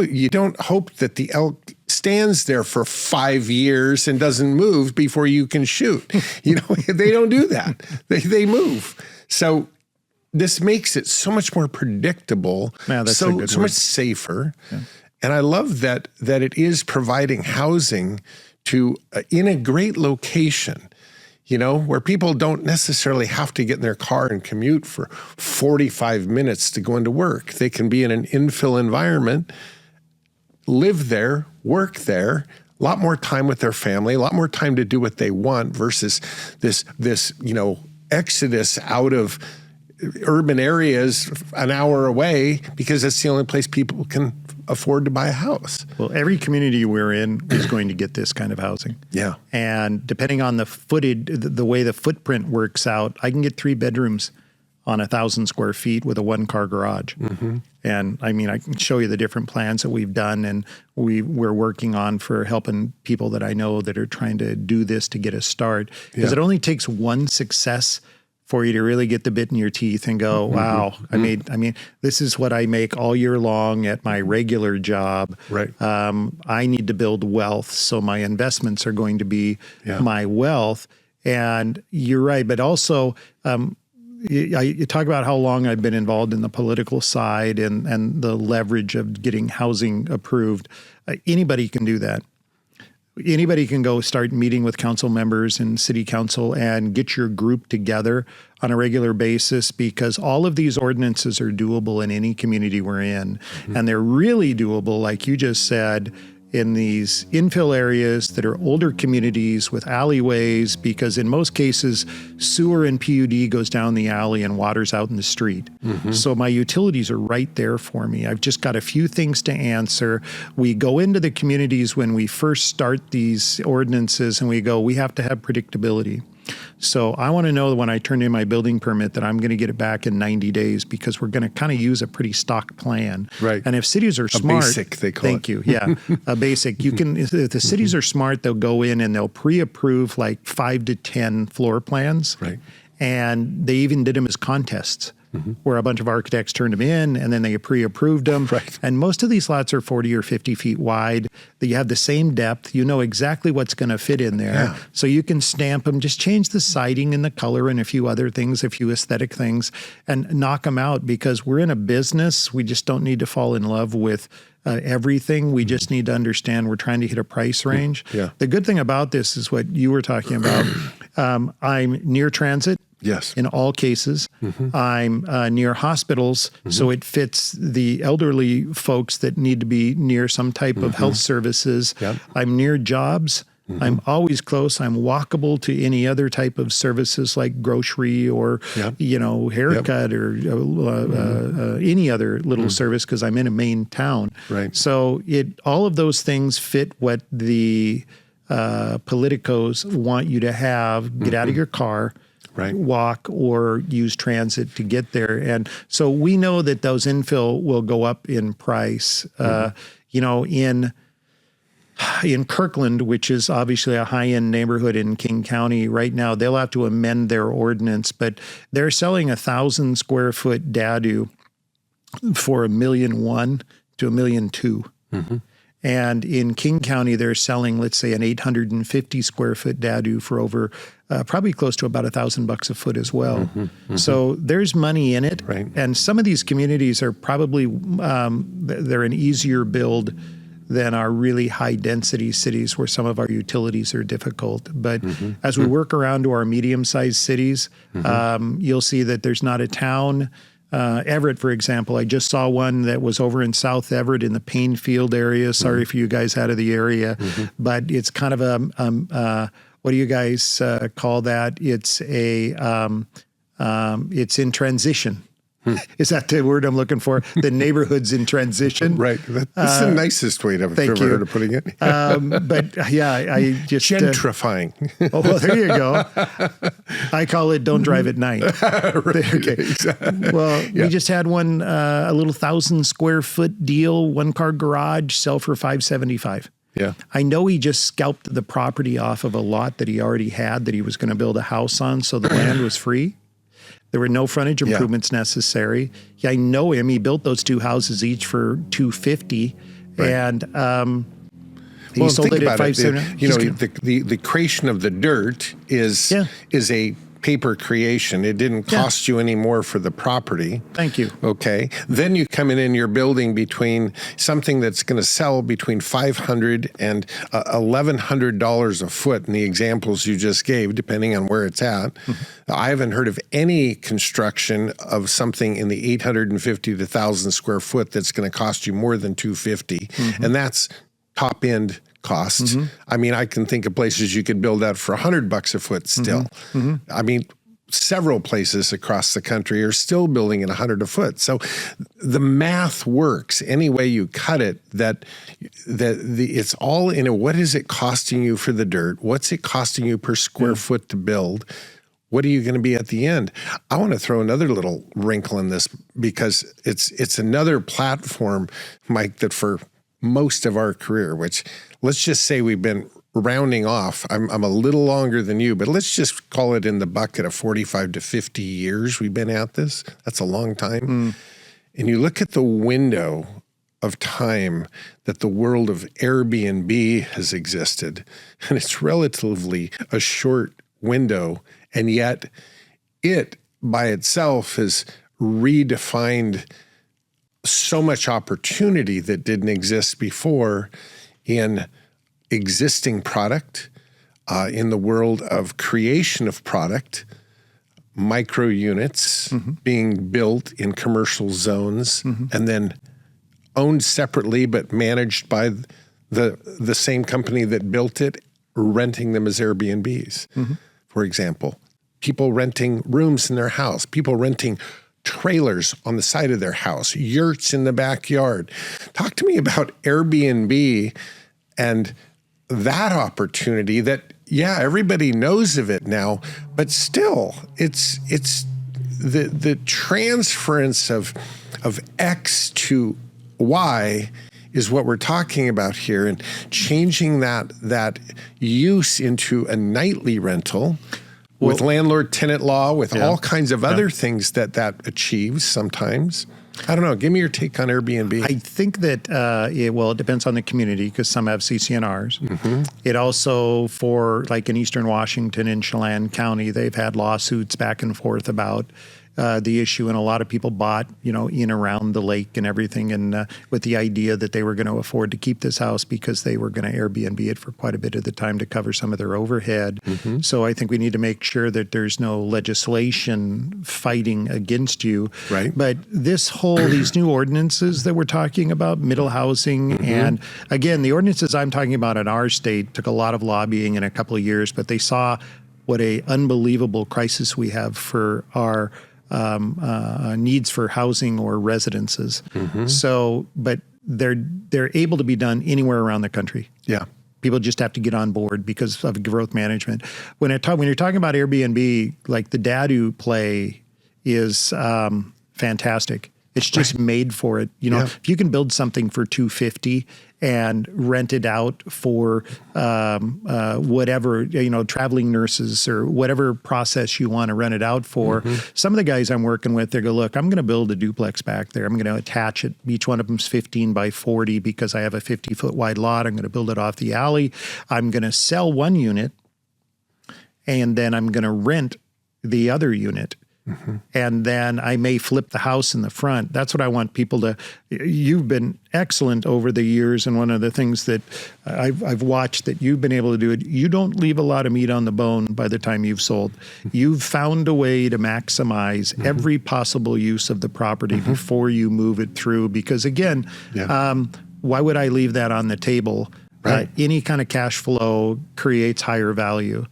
you don't hope that the elk stands there for 5 years and doesn't move before you can shoot. They don't do that. They move. So this makes it so much more predictable, so much safer. Yeah. And I love that it is providing housing to in a great location, where people don't necessarily have to get in their car and commute for 45 minutes to go into work. They can be in an infill environment, live there, work there, a lot more time with their family, a lot more time to do what they want versus this exodus out of urban areas an hour away because that's the only place people can afford to buy a house. Well, every community we're in is going to get this kind of housing. Yeah. And depending on the footage, the way the footprint works out, I can get 3 bedrooms on 1,000 square feet with a 1-car garage. Mm-hmm. And I can show you the different plans that we've done and we're working on for helping people that I know that are trying to do this to get a start. Because it only takes one success for you to really get the bit in your teeth and go, wow, this is what I make all year long at my regular job. Right. I need to build wealth, so my investments are going to be my wealth. And you're right, but also you talk about how long I've been involved in the political side and the leverage of getting housing approved. Anybody can do that. Anybody can go start meeting with council members and city council and get your group together on a regular basis because all of these ordinances are doable in any community we're in. Mm-hmm. And they're really doable, like you just said, in these infill areas that are older communities with alleyways, because in most cases, sewer and PUD goes down the alley and water's out in the street. So my utilities are right there for me. I've just got a few things to answer. We go into the communities when we first start these ordinances and we go, we have to have predictability. So I want to know when I turn in my building permit that I'm going to get it back in 90 days, because we're going to kind of use a pretty stock plan. Right. And if cities are smart, basic, they call thank it. you. Yeah, a basic. You can. If the cities are smart, they'll go in and they'll pre-approve like 5 to 10 floor plans. Right. And they even did them as contests, where a bunch of architects turned them in and then they pre-approved them. Right. And most of these lots are 40 or 50 feet wide. That you have the same depth. You know exactly what's going to fit in there. Yeah. So you can stamp them, just change the siding and the color and a few other things, a few aesthetic things, and knock them out, because we're in a business. We just don't need to fall in love with everything. We just need to understand we're trying to hit a price range. Yeah. The good thing about this is what you were talking about. I'm near transit. Yes. In all cases. I'm near hospitals, so it fits the elderly folks that need to be near some type of health services. Yep. I'm near jobs. I'm always close. I'm walkable to any other type of services like grocery or, Yep. haircut or any other little service, because I'm in a main town. Right. So all of those things fit what the politicos want you to have. Get out of your car. Right. Walk or use transit to get there. And so we know that those infill will go up in price. In Kirkland, which is obviously a high-end neighborhood in King County right now, they'll have to amend their ordinance, but they're selling 1,000 square foot dadu for $1.1 million to $1.2 million. And in King County, they're selling, let's say, an 850 square foot dadu for over probably close to about $1,000 a foot as well. So there's money in it. Right. And some of these communities are probably, they're an easier build than our really high density cities where some of our utilities are difficult. But as we work around to our medium-sized cities, you'll see that there's not a town. Everett, for example, I just saw one that was over in South Everett in the Painfield area. Sorry for you guys out of the area, but it's kind of a, what do you guys call that? It's it's in transition. Is that the word I'm looking for? The neighborhood's in transition. Right. That's the nicest way to ever heard of putting it. But yeah, I just gentrifying. Oh, well, there you go. I call it "Don't drive at night." Okay. Exactly. Well, we just had one, a little 1,000 square foot deal, 1-car garage, sell for $575. Yeah. I know he just scalped the property off of a lot that he already had that he was going to build a house on, so the land was free. There were no frontage improvements necessary. Yeah, I know him. He built those two houses each for $250, and he sold it at $570. The creation of the dirt is a paper creation. It didn't cost you any more for the property. Thank you. Okay. Then you come in and you're building between something that's going to sell between $500 and $1,100 a foot in the examples you just gave, depending on where it's at. I haven't heard of any construction of something in the 850 to 1,000 square foot that's going to cost you more than $250. And that's top end costs. I mean, I can think of places you could build out for $100 a foot still. I mean, several places across the country are still building at $100 a foot. So the math works any way you cut it. It's all in a, what is it costing you for the dirt? What's it costing you per square foot to build? What are you going to be at the end? I want to throw another little wrinkle in this, because it's another platform, Mike, that for most of our career, which let's just say we've been rounding off. I'm a little longer than you, but let's just call it in the bucket of 45 to 50 years we've been at this. That's a long time. And you look at the window of time that the world of Airbnb has existed, and it's relatively a short window, and yet it by itself has redefined so much opportunity that didn't exist before in existing product, in the world of creation of product, micro units being built in commercial zones and then owned separately but managed by the same company that built it renting them as Airbnbs, for example. People renting rooms in their house, people renting trailers on the side of their house, yurts in the backyard. Talk to me about Airbnb and that opportunity that, yeah, everybody knows of it now, but still it's the transference of X to Y is what we're talking about here, and changing that use into a nightly rental with landlord-tenant law, with all kinds of other things that achieves sometimes. I don't know. Give me your take on Airbnb. I think that, it depends on the community because some have CC&Rs. It also, for like in Eastern Washington and Chelan County, they've had lawsuits back and forth about the issue, and a lot of people bought, in around the lake and everything, and with the idea that they were going to afford to keep this house because they were going to Airbnb it for quite a bit of the time to cover some of their overhead. So I think we need to make sure that there's no legislation fighting against you. Right. But these new ordinances that we're talking about, middle housing, and again, the ordinances I'm talking about in our state took a lot of lobbying in a couple of years, but they saw what a unbelievable crisis we have for our needs for housing or residences. So, but they're able to be done anywhere around the country. Yeah. People just have to get on board because of growth management. When you're talking about Airbnb, like the Dadu play is fantastic. It's just made for it. If you can build something for $250 and rent it out for whatever, traveling nurses or whatever process you want to rent it out for. Some of the guys I'm working with, they go, look, I'm going to build a duplex back there. I'm going to attach it. Each one of them's 15 by 40 because I have a 50-foot wide lot. I'm going to build it off the alley. I'm going to sell one unit, and then I'm going to rent the other unit. And then I may flip the house in the front. That's what I want people to. You've been excellent over the years, and one of the things that I've watched that you've been able to do it. You don't leave a lot of meat on the bone by the time you've sold. You've found a way to maximize every possible use of the property before you move it through. Because again, why would I leave that on the table? Right. Any kind of cash flow creates higher value.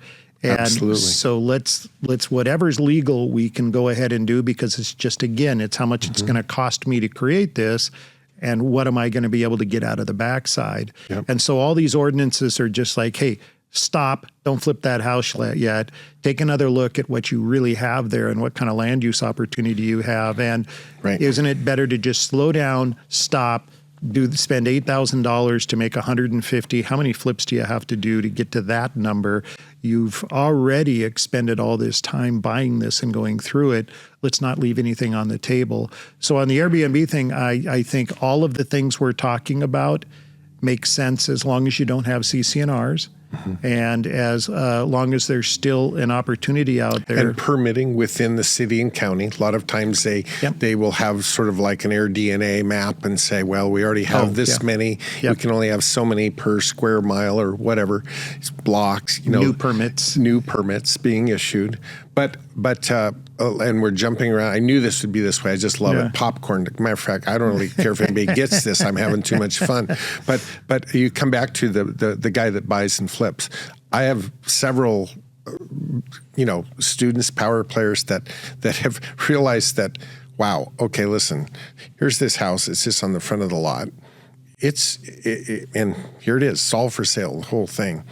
And Absolutely. so let's whatever's legal, we can go ahead and do, because it's just, again, it's how much it's going to cost me to create this, and what am I going to be able to get out of the backside. And so all these ordinances are just like, hey, stop, don't flip that house yet. Take another look at what you really have there and what kind of land use opportunity you have. And isn't it better to just slow down, stop, spend $8,000 to make 150? How many flips do you have to do to get to that number? You've already expended all this time buying this and going through it. Let's not leave anything on the table. So on the Airbnb thing, I think all of the things we're talking about make sense as long as you don't have CC&Rs. And as long as there's still an opportunity out there. And permitting within the city and county. A lot of times they will have sort of like an AirDNA map and say, well, we already have this many. We can only have so many per square mile or whatever. It's blocks, New permits being issued. But and we're jumping around. I knew this would be this way. I just love it. Popcorn. Matter of fact, I don't really care if anybody gets this. I'm having too much fun. But you come back to the guy that buys and flips. I have several, students, power players that have realized that, wow, okay, listen, here's this house. It's just on the front of the lot. And here it is, sold for sale, the whole thing.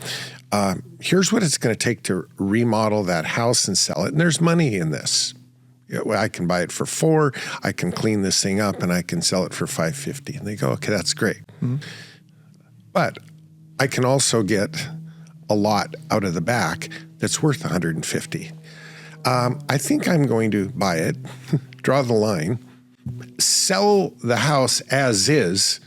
Here's what it's going to take to remodel that house and sell it. And there's money in this. I can buy it for $4. I can clean this thing up and I can sell it for $550. And they go, okay, that's great. But I can also get a lot out of the back that's worth $150. I think I'm going to buy it, draw the line, sell the house as is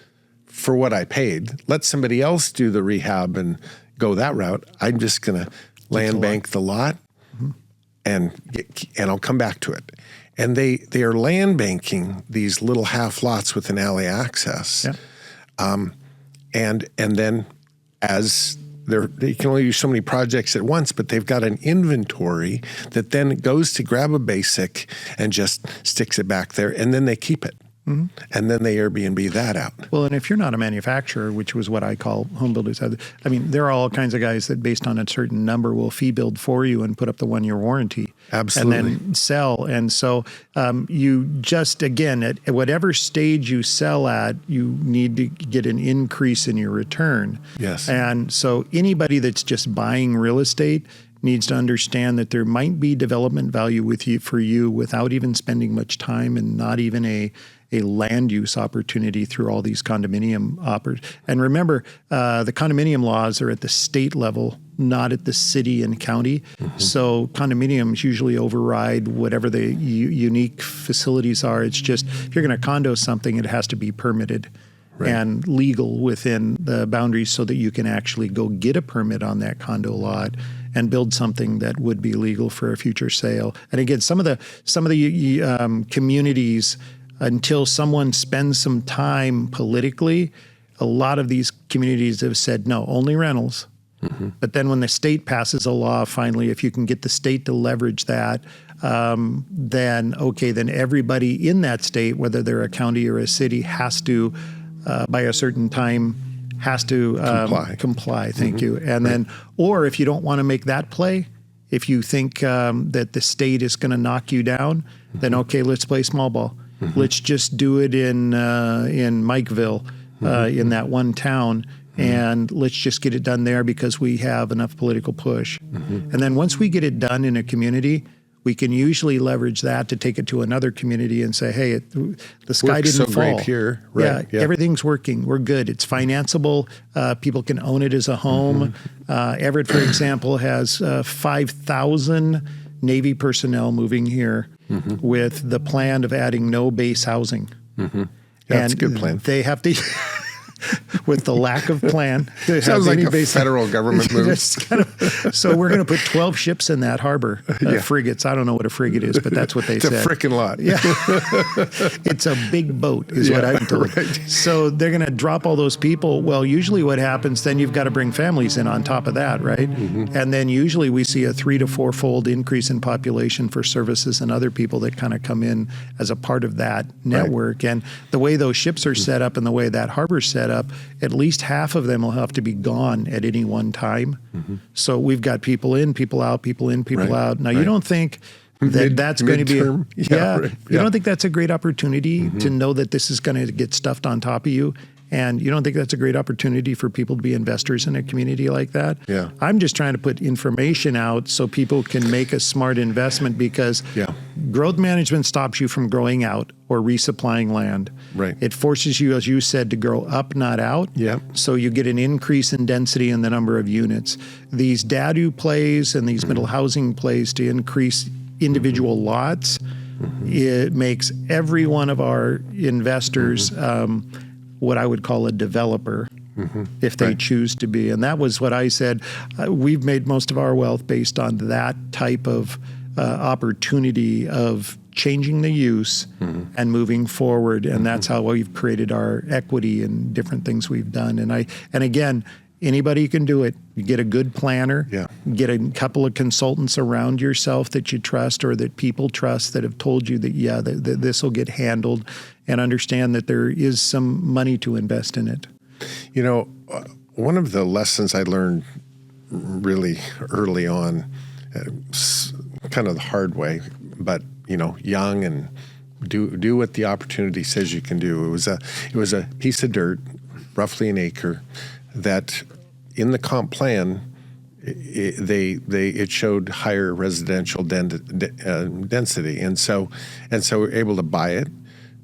for what I paid, let somebody else do the rehab and go that route. I'm just going to land bank the lot and I'll come back to it. And they are land banking these little half lots with an alley access. And then as they can only do so many projects at once, but they've got an inventory that then goes to grab a basic and just sticks it back there, and then they keep it. And then they Airbnb that out. Well, and if you're not a manufacturer, which was what I call home builders, I mean, there are all kinds of guys that based on a certain number will fee build for you and put up the 1-year warranty. Absolutely. And then sell. And so you just, again, at whatever stage you sell at, you need to get an increase in your return. Yes. And so anybody that's just buying real estate needs to understand that there might be development value for you without even spending much time and not even a land use opportunity through all these condominium And remember, the condominium laws are at the state level, not at the city and county. So condominiums usually override whatever the unique facilities are. It's just, if you're going to condo something, it has to be permitted. Right. And legal within the boundaries so that you can actually go get a permit on that condo lot and build something that would be legal for a future sale. And again, some of the communities, until someone spends some time politically, a lot of these communities have said, no, only rentals. But then when the state passes a law, finally, if you can get the state to leverage that, then everybody in that state, whether they're a county or a city, has to, by a certain time, has to comply. Thank you. And then, or if you don't want to make that play, if you think that the state is going to knock you down, then let's play small ball. Let's just do it in Mikeville, in that one town, and let's just get it done there because we have enough political push. And then once we get it done in a community, we can usually leverage that to take it to another community and say, hey, the sky didn't fall. Great here. Right. Yeah, everything's working. We're good. It's financeable. People can own it as a home. Everett, for example, has 5,000 Navy personnel moving here with the plan of adding no base housing. Yeah, that's a good plan. They have to... with the lack of plan. Sounds like a federal government move. So we're going to put 12 ships in that harbor, frigates. I don't know what a frigate is, but that's what they said. It's a frickin' lot. Yeah. It's a big boat is what I'm told. Right. So they're going to drop all those people. Well, usually what happens, then you've got to bring families in on top of that, right? And then usually we see a 3 to 4-fold increase in population for services and other people that kind of come in as a part of that network. Right. And the way those ships are set up and the way that harbor's set up, at least half of them will have to be gone at any one time. So we've got people in, people out, people in, people out. Now, you don't think that that's going to be you don't think that's a great opportunity to know that this is going to get stuffed on top of you? And you don't think that's a great opportunity for people to be investors in a community like that? Yeah. I'm just trying to put information out so people can make a smart investment because growth management stops you from growing out or resupplying land. Right. It forces you, as you said, to grow up, not out. Yeah. So you get an increase in density in the number of units. These DADU plays and these middle housing plays to increase individual lots, it makes every one of our investors what I would call a developer if they choose to be. And that was what I said. We've made most of our wealth based on that type of opportunity of changing the use and moving forward. And that's how we've created our equity and different things we've done. And again, anybody can do it. You get a good planner, get a couple of consultants around yourself that you trust or that people trust that have told you that this will get handled, and understand that there is some money to invest in it. You know, one of the lessons I learned really early on, kind of the hard way, but young and do what the opportunity says you can do. It was a piece of dirt, roughly an acre, that in the comp plan, it showed higher residential density, and so we're able to buy it,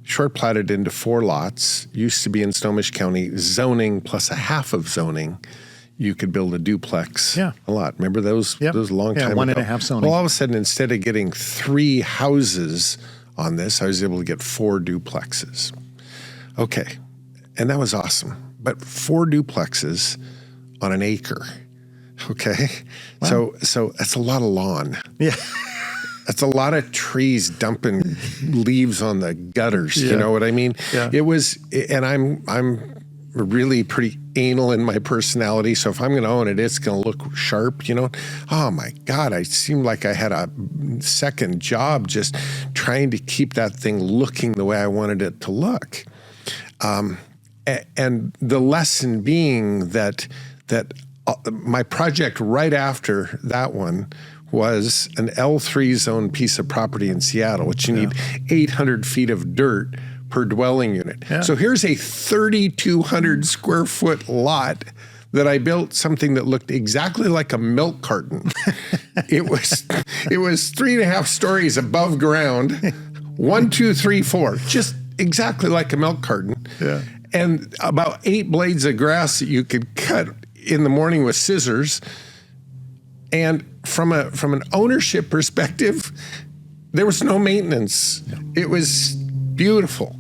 short platted into 4 lots. Used to be in Snohomish County, zoning plus a half of zoning. You could build a duplex a lot. Remember those? Those long time ago. 1.5 zoning. Well, all of a sudden, instead of getting 3 houses on this, I was able to get 4 duplexes. Okay, and that was awesome. But 4 duplexes on an acre. Okay, wow. So that's a lot of lawn. Yeah. That's a lot of trees dumping leaves on the gutters. You know what I mean? Yeah. It was, and I'm really pretty anal in my personality. So if I'm going to own it, it's going to look sharp, you know. Oh my God, I seemed like I had a second job just trying to keep that thing looking the way I wanted it to look. And the lesson being that my project right after that one was an L3 zone piece of property in Seattle, which you need 800 feet of dirt per dwelling unit. Yeah. So here's a 3,200 square foot lot that I built something that looked exactly like a milk carton. It was 3.5 stories above ground, 1, 2, 3, 4, just exactly like a milk carton. Yeah. And about 8 blades of grass that you could cut in the morning with scissors. And from an ownership perspective, there was no maintenance. Yeah. It was beautiful.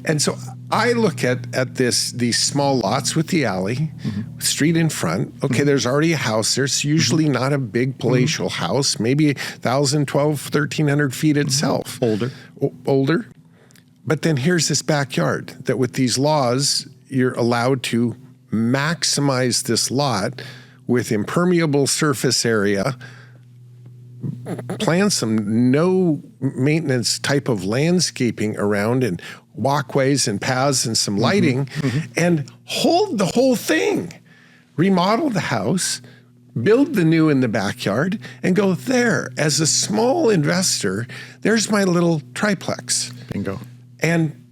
And so I look at these small lots with the alley, street in front. Okay, there's already a house there. It's usually not a big palatial house, maybe 1,000, 12, 1,300 feet itself. Older. But then here's this backyard that with these laws, you're allowed to maximize this lot with impermeable surface area, plan some no maintenance type of landscaping around and walkways and paths and some lighting, and hold the whole thing. Remodel the house, build the new in the backyard, and go there. As a small investor, there's my little triplex. Bingo. And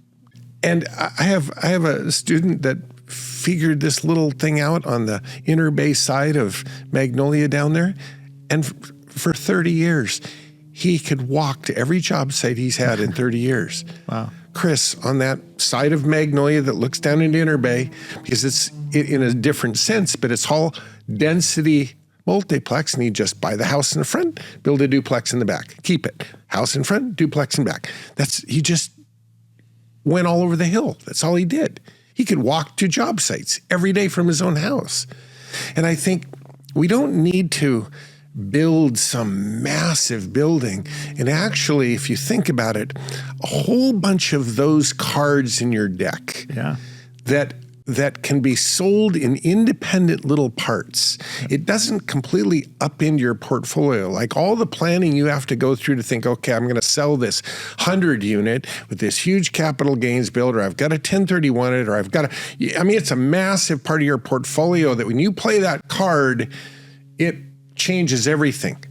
I have a student that figured this little thing out on the Inner Bay side of Magnolia down there, and for 30 years, he could walk to every job site he's had in 30 years. Wow. Chris, on that side of Magnolia that looks down into Inner Bay, because it's in a different sense, but it's all density multiplex, and he'd just buy the house in the front, build a duplex in the back, keep it. House in front, duplex in back. He just went all over the hill. That's all he did. He could walk to job sites every day from his own house. And I think we don't need to build some massive building. And actually, if you think about it, a whole bunch of those cards in your deck that can be sold in independent little parts. It doesn't completely upend your portfolio. Like all the planning you have to go through to think, okay, I'm going to sell this 100 unit with this huge capital gains build, or I've got a 1031 it, or I've got it's a massive part of your portfolio that when you play that card, it changes everything.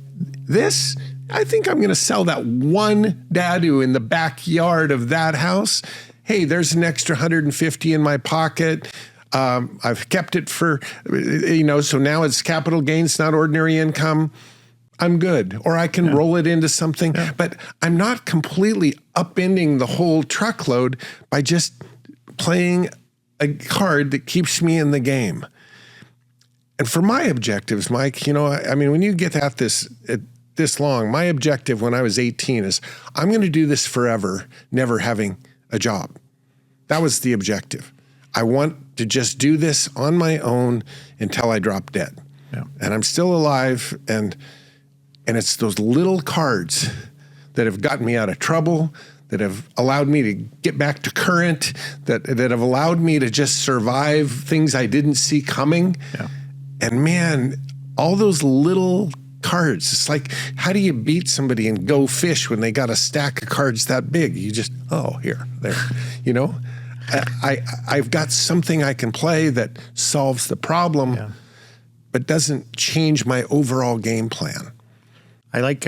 This, I think I'm going to sell that one dadu in the backyard of that house. Hey, there's an extra 150 in my pocket. I've kept it for, so now it's capital gains, not ordinary income. I'm good. Or I can roll it into something. Yeah. But I'm not completely upending the whole truckload by just playing a card that keeps me in the game. And for my objectives, Mike, when you get at this long, my objective when I was 18 is I'm going to do this forever, never having a job. That was the objective. I want to just do this on my own until I drop dead. Yeah. And I'm still alive, and it's those little cards that have gotten me out of trouble, that have allowed me to get back to current, that have allowed me to just survive things I didn't see coming. Yeah. And man, all those little cards, it's like, how do you beat somebody and go fish when they got a stack of cards that big? You just, here, there, I've got something I can play that solves the problem, but doesn't change my overall game plan. I like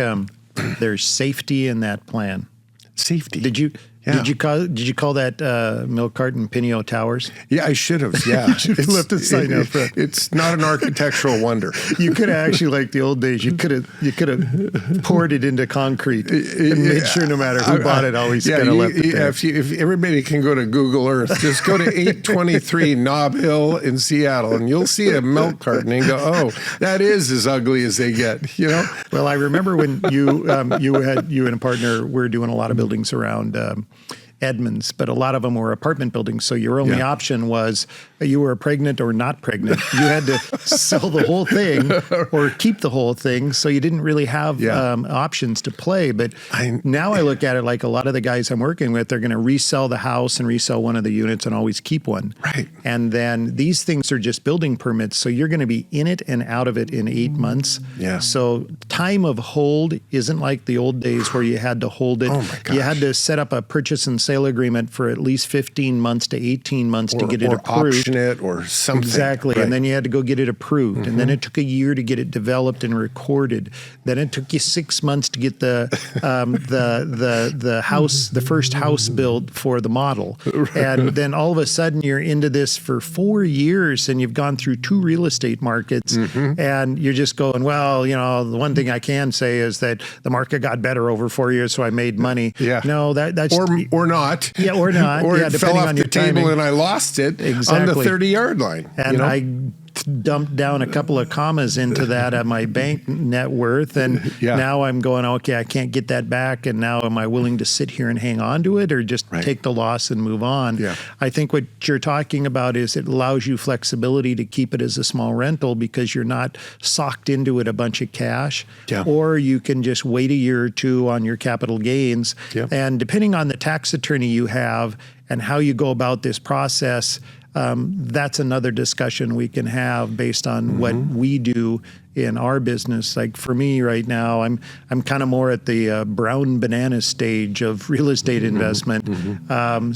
there's safety in that plan. Safety. Did you call that milk carton Pinneo Towers? Yeah, I should have. Yeah, it's left a sign up. It's not an architectural wonder. You could have actually, like the old days, you could have poured it into concrete and made sure no matter who bought it, always kind of left it there. If everybody can go to Google Earth, just go to 823 Nob Hill in Seattle, and you'll see a milk carton and go, "Oh, that is as ugly as they get." Well, I remember when you and a partner were doing a lot of buildings around Edmonds, but a lot of them were apartment buildings. So your only option was you were pregnant or not pregnant. You had to sell the whole thing or keep the whole thing. So you didn't really have options to play. But now I look at it like a lot of the guys I'm working with, they're going to resell the house and resell one of the units and always keep one. Right. And then these things are just building permits. So you're going to be in it and out of it in 8 months. Yeah. So time of hold isn't like the old days where you had to hold it. Oh my gosh. You had to set up a purchase and sale agreement for at least 15 months to 18 months to get it approved. Or option it or something. Exactly. Right. And then you had to go get it approved. And then it took a year to get it developed and recorded. Then it took you 6 months to get the house, the first house built for the model. And then all of a sudden you're into this for 4 years and you've gone through 2 real estate markets and you're just going, well, you know, the one thing I can say is that the market got better over 4 years, so I made money. Yeah. No, that's or not. Yeah, or not. Or yeah, it fell off on the your table timing. and I lost it on the 30-yard line. And I dumped down a couple of commas into that at my bank net worth. And now I'm going, okay, I can't get that back. And now am I willing to sit here and hang on to it or just take the loss and move on? Yeah. I think what you're talking about is it allows you flexibility to keep it as a small rental because you're not socked into it a bunch of cash. Yeah. Or you can just wait a year or two on your capital gains. Yeah. And depending on the tax attorney you have and how you go about this process, that's another discussion we can have based on what we do in our business. Like for me right now, I'm kind of more at the brown banana stage of real estate investment.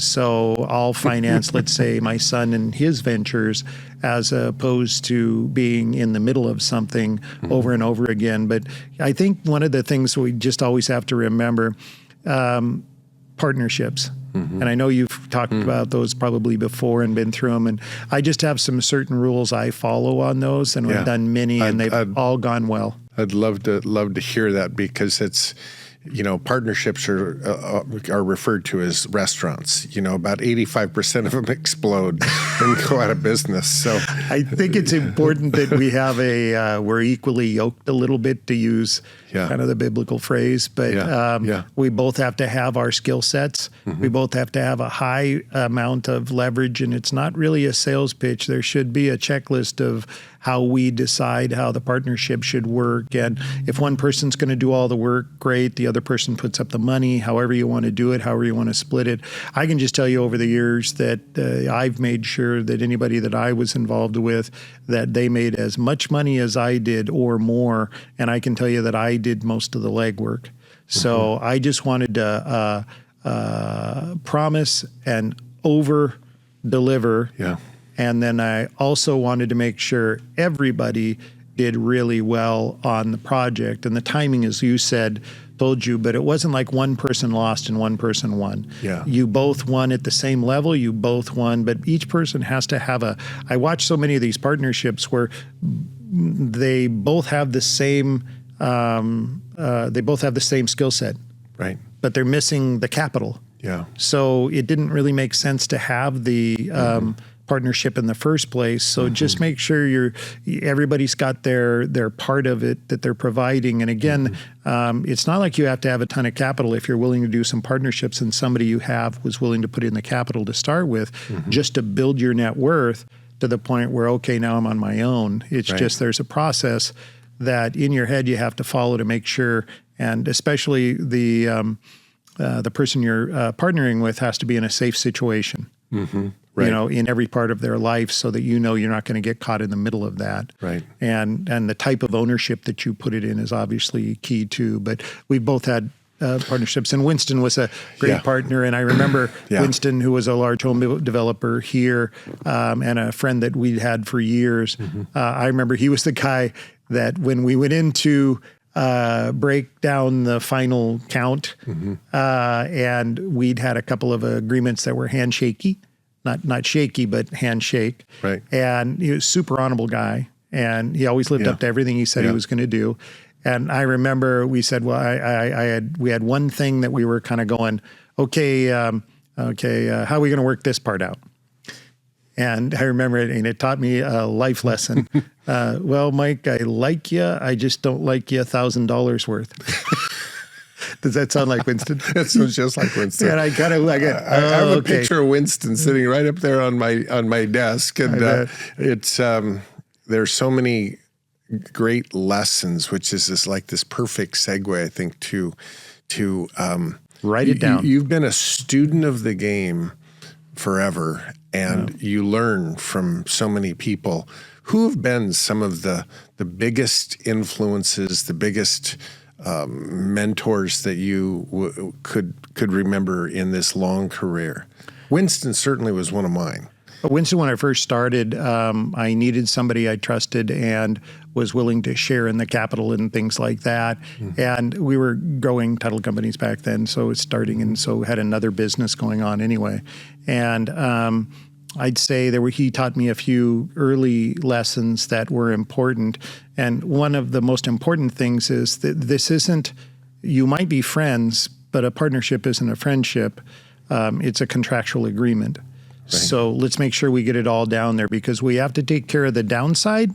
So I'll finance, let's say, my son and his ventures as opposed to being in the middle of something over and over again. But I think one of the things we just always have to remember, partnerships. And I know you've talked about those probably before and been through them. And I just have some certain rules I follow on those, and we've done many, and they've all gone well. I'd love to hear that because it's, you know, partnerships are referred to as restaurants. You know, about 85% of them explode and go out of business. So I think it's important that we have we're equally yoked a little bit, to use kind of the biblical phrase, but we both have to have our skill sets. We both have to have a high amount of leverage, and it's not really a sales pitch. There should be a checklist of how we decide how the partnership should work. And if one person's going to do all the work, great. The other person puts up the money, however you want to do it, however you want to split it. I can just tell you over the years that I've made sure that anybody that I was involved with, that they made as much money as I did or more. And I can tell you that I did most of the legwork. So I just wanted to promise and over deliver. Yeah. And then I also wanted to make sure everybody did really well on the project. And the timing, as you said, told you, but it wasn't like one person lost and one person won. Yeah. You both won at the same level, you both won, but each person has to have I watch so many of these partnerships where they both have the same, skill set. Right. But they're missing the capital. Yeah. So it didn't really make sense to have the partnership in the first place. So just make sure everybody's got their part of it that they're providing. And again, it's not like you have to have a ton of capital if you're willing to do some partnerships and somebody you have was willing to put in the capital to start with, just to build your net worth to the point where, okay, now I'm on my own. It's just there's a process that in your head you have to follow to make sure, and especially the person you're partnering with has to be in a safe situation. Right. You know, in every part of their life, so that you know you're not going to get caught in the middle of that. Right. And the type of ownership that you put it in is obviously key too. But we've both had partnerships, and Winston was a great partner. And I remember Winston, who was a large home developer here, and a friend that we'd had for years. I remember he was the guy that when we went into break down the final count, and we'd had a couple of agreements that were handshaky. Not shaky, but handshake. Right. And he was a super honorable guy. And he always lived up to everything he said he was going to do. And I remember we said, well, we had one thing that we were kind of going, okay, how are we going to work this part out? And I remember it, and it taught me a life lesson. Well, Mike, I like you. I just don't like you $1,000 worth. Does that sound like Winston? That sounds just like Winston. And I kind of like it. I have a picture of Winston sitting right up there on my desk, and it's there's so many great lessons, which is this perfect segue, I think, to write it down. You've been a student of the game forever, and you learn from so many people. Who have been some of the biggest influences, the biggest mentors that you could remember in this long career? Winston certainly was one of mine. Winston, when I first started, I needed somebody I trusted and was willing to share in the capital and things like that. And we were growing title companies back then, so it's starting, and so had another business going on anyway. And I'd say he taught me a few early lessons that were important. And one of the most important things is that this isn't, you might be friends, but a partnership isn't a friendship. It's a contractual agreement. Right. So let's make sure we get it all down there, because we have to take care of the downside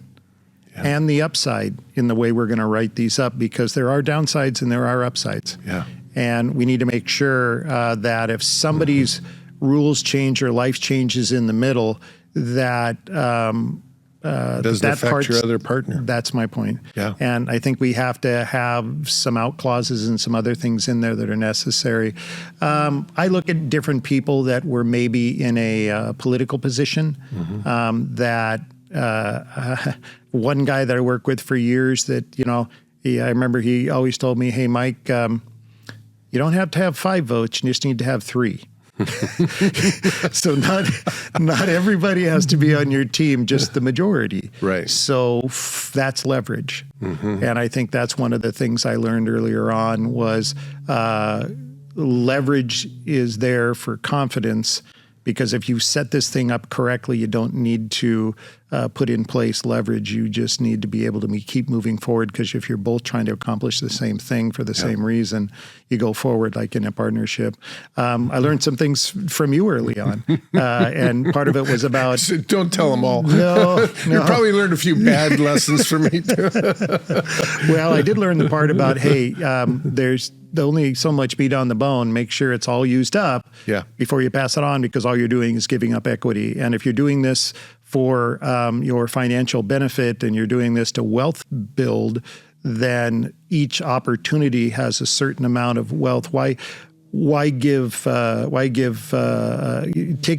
and the upside in the way we're going to write these up, because there are downsides and there are upsides. Yeah. And we need to make sure that if somebody's rules change or life changes in the middle, that doesn't affect your other partner. That's my point. Yeah. And I think we have to have some out clauses and some other things in there that are necessary. I look at different people that were maybe in a political position, that one guy that I worked with for years that, I remember he always told me, hey, Mike, you don't have to have 5 votes, you just need to have 3. So not everybody has to be on your team, just the majority. Right. So that's leverage. And I think that's one of the things I learned earlier on was leverage is there for confidence, because if you set this thing up correctly, you don't need to put in place leverage. You just need to be able to keep moving forward, because if you're both trying to accomplish the same thing for the same reason, you go forward like in a partnership. I learned some things from you early on, and part of it was about... So don't tell them all. No. You probably learned a few bad lessons from me too. Well, I did learn the part about, hey, there's only so much meat on the bone. Make sure it's all used up before you pass it on, because all you're doing is giving up equity. And if you're doing this for your financial benefit and you're doing this to wealth build, then each opportunity has a certain amount of wealth. Why give take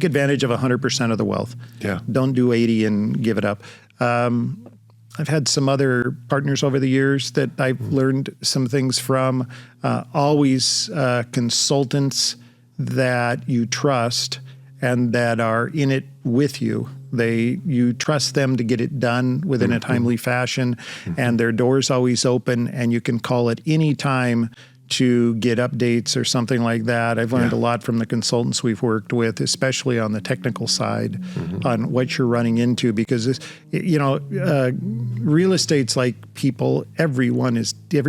advantage of 100% of the wealth? Yeah. Don't do 80 and give it up. I've had some other partners over the years that I've learned some things from. Always consultants that you trust and that are in it with you. You trust them to get it done within a timely fashion, and their door's always open, and you can call at any time to get updates or something like that. I've learned a lot from the consultants we've worked with, especially on the technical side, on what you're running into, because real estate's like people. Every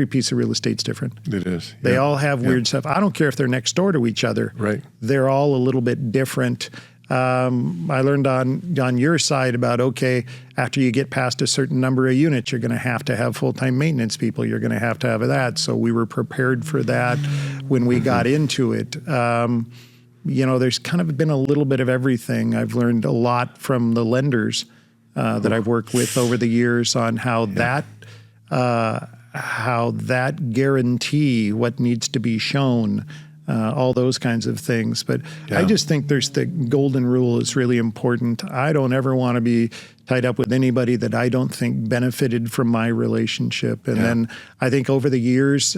piece of real estate's different. It is. They all have weird stuff. I don't care if they're next door to each other. Right. They're all a little bit different. I learned on your side about, okay, after you get past a certain number of units, you're going to have full-time maintenance people. You're going to have that. So we were prepared for that when we got into it. There's kind of been a little bit of everything. I've learned a lot from the lenders that I've worked with over the years on how that guarantee what needs to be shown, all those kinds of things. But I just think there's the golden rule is really important. I don't ever want to be tied up with anybody that I don't think benefited from my relationship. And then I think over the years,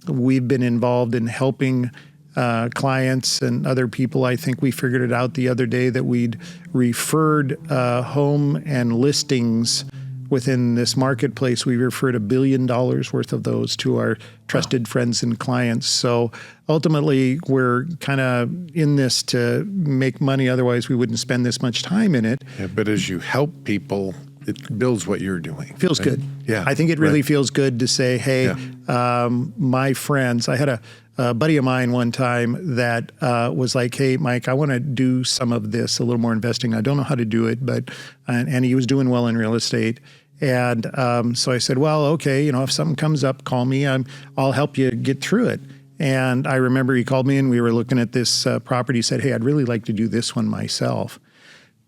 we've been involved in helping clients and other people. I think we figured it out the other day that we'd referred home and listings within this marketplace. We referred $1 billion worth of those to our trusted friends and clients. So ultimately, we're kind of in this to make money. Otherwise, we wouldn't spend this much time in it. Yeah, but as you help people, it builds what you're doing. Feels good. Yeah. I think it really feels good to say, hey, my friends, I had a buddy of mine one time that was like, hey, Mike, I want to do some of this, a little more investing. I don't know how to do it, but and he was doing well in real estate. And so I said, well, okay, if something comes up, call me. I'll help you get through it. And I remember he called me and we were looking at this property. He said, hey, I'd really like to do this one myself.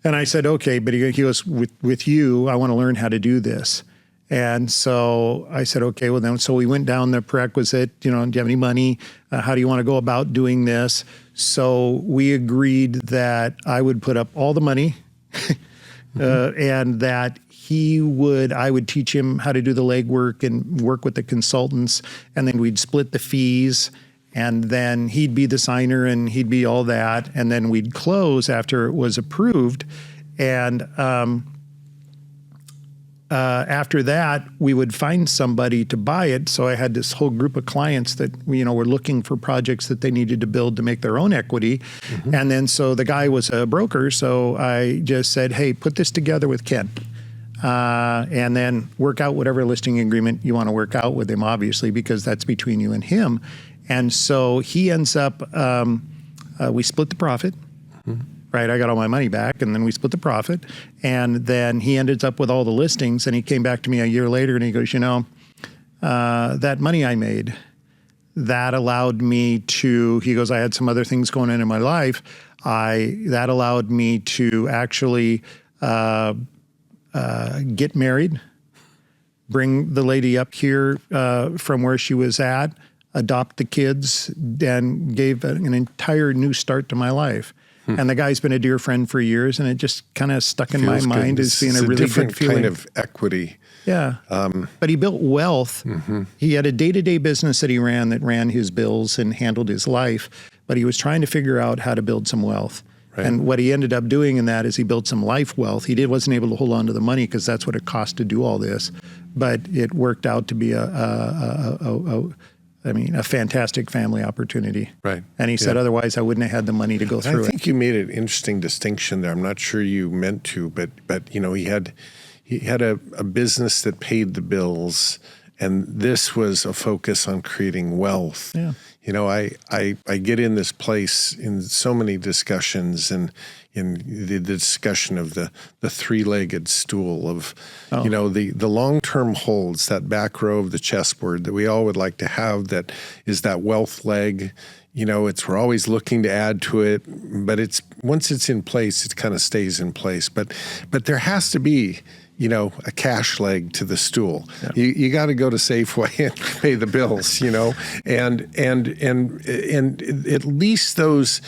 And I said, okay, but he goes, with you, I want to learn how to do this. And so I said, okay, well then, so we went down the prerequisite, do you have any money? How do you want to go about doing this? So we agreed that I would put up all the money and that I would teach him how to do the legwork and work with the consultants. And then we'd split the fees, and then he'd be the signer and he'd be all that. And then we'd close after it was approved. And after that, we would find somebody to buy it. So I had this whole group of clients that, were looking for projects that they needed to build to make their own equity. And then, so the guy was a broker. So I just said, hey, put this together with Ken. And then work out whatever listing agreement you want to work out with him, obviously, because that's between you and him. And so he ends up, we split the profit. Right, I got all my money back, and then we split the profit. And then he ended up with all the listings, and he came back to me a year later, and he goes, that money I made, that allowed me to, he goes, I had some other things going on in my life. That allowed me to actually get married, bring the lady up here from where she was at, adopt the kids, and gave an entire new start to my life. And the guy's been a dear friend for years, and it just kind of stuck in my mind as being a really good feeling. Kind of equity. Yeah. But he built wealth. He had a day-to-day business that he ran his bills and handled his life, but he was trying to figure out how to build some wealth. Right. And what he ended up doing in that is he built some life wealth. He wasn't able to hold on to the money because that's what it cost to do all this, but it worked out to be a fantastic family opportunity. Right. And he said, otherwise I wouldn't have had the money to go through it. I think you made an interesting distinction there. I'm not sure you meant to, but he had a business that paid the bills, and this was a focus on creating wealth. Yeah. I get in this place in so many discussions, and in the discussion of the three-legged stool of, the long-term holds, that back row of the chessboard that we all would like to have, that is that wealth leg. We're always looking to add to it, but once it's in place, it kind of stays in place. But there has to be, a cash leg to the stool. Yeah. You got to go to Safeway and pay the bills, and at least those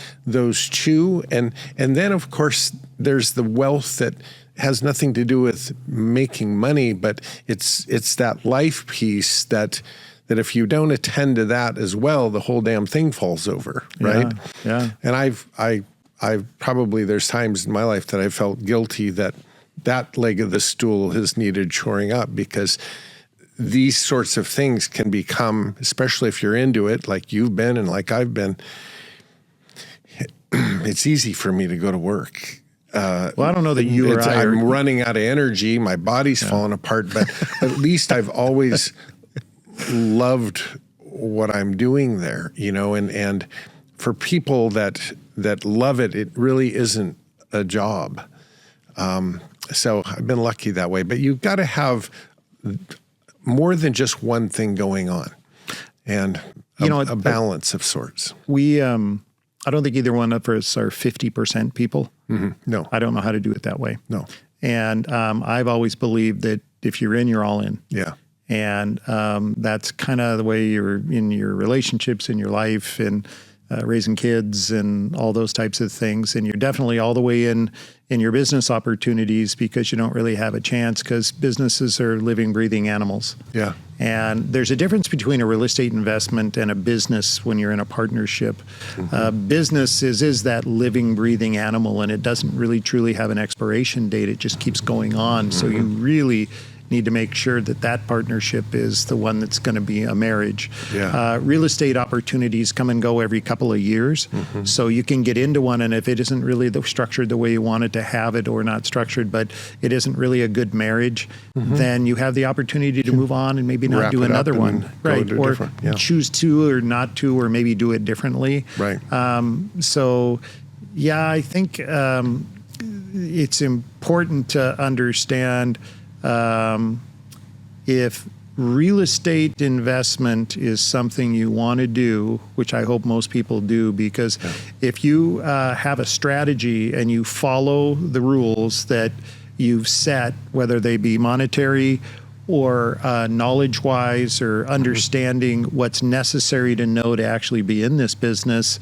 two, and then of course there's the wealth that has nothing to do with making money, but it's that life piece that if you don't attend to that as well, the whole damn thing falls over, right? Yeah. And I've probably, there's times in my life that I felt guilty that leg of the stool has needed shoring up, because these sorts of things can become, especially if you're into it, like you've been and like I've been, it's easy for me to go to work. Well, I don't know that you or I I'm running out of energy. My body's falling apart, but at least I've always loved what I'm doing there, and for people that love it, it really isn't a job. So I've been lucky that way, but you've got to have more than just one thing going on, and a balance of sorts. We, I don't think either one of us are 50% people. Mm-hmm. No. I don't know how to do it that way. No. And I've always believed that if you're in, you're all in. Yeah. And that's kind of the way you're in your relationships, in your life, and raising kids and all those types of things. And you're definitely all the way in your business opportunities, because you don't really have a chance, because businesses are living, breathing animals. Yeah. And there's a difference between a real estate investment and a business when you're in a partnership. Business is that living, breathing animal, and it doesn't really truly have an expiration date. It just keeps going on. So you really need to make sure that partnership is the one that's going to be a marriage. Yeah. Real estate opportunities come and go every couple of years. So you can get into one, and if it isn't really structured the way you wanted to have it, or not structured, but it isn't really a good marriage, then you have the opportunity to move on and maybe not do another one. Right. Or choose to or not to, or maybe do it differently. Right. I think it's important to understand If real estate investment is something you want to do, which I hope most people do, because if you have a strategy and you follow the rules that you've set, whether they be monetary or knowledge-wise or understanding what's necessary to know to actually be in this business,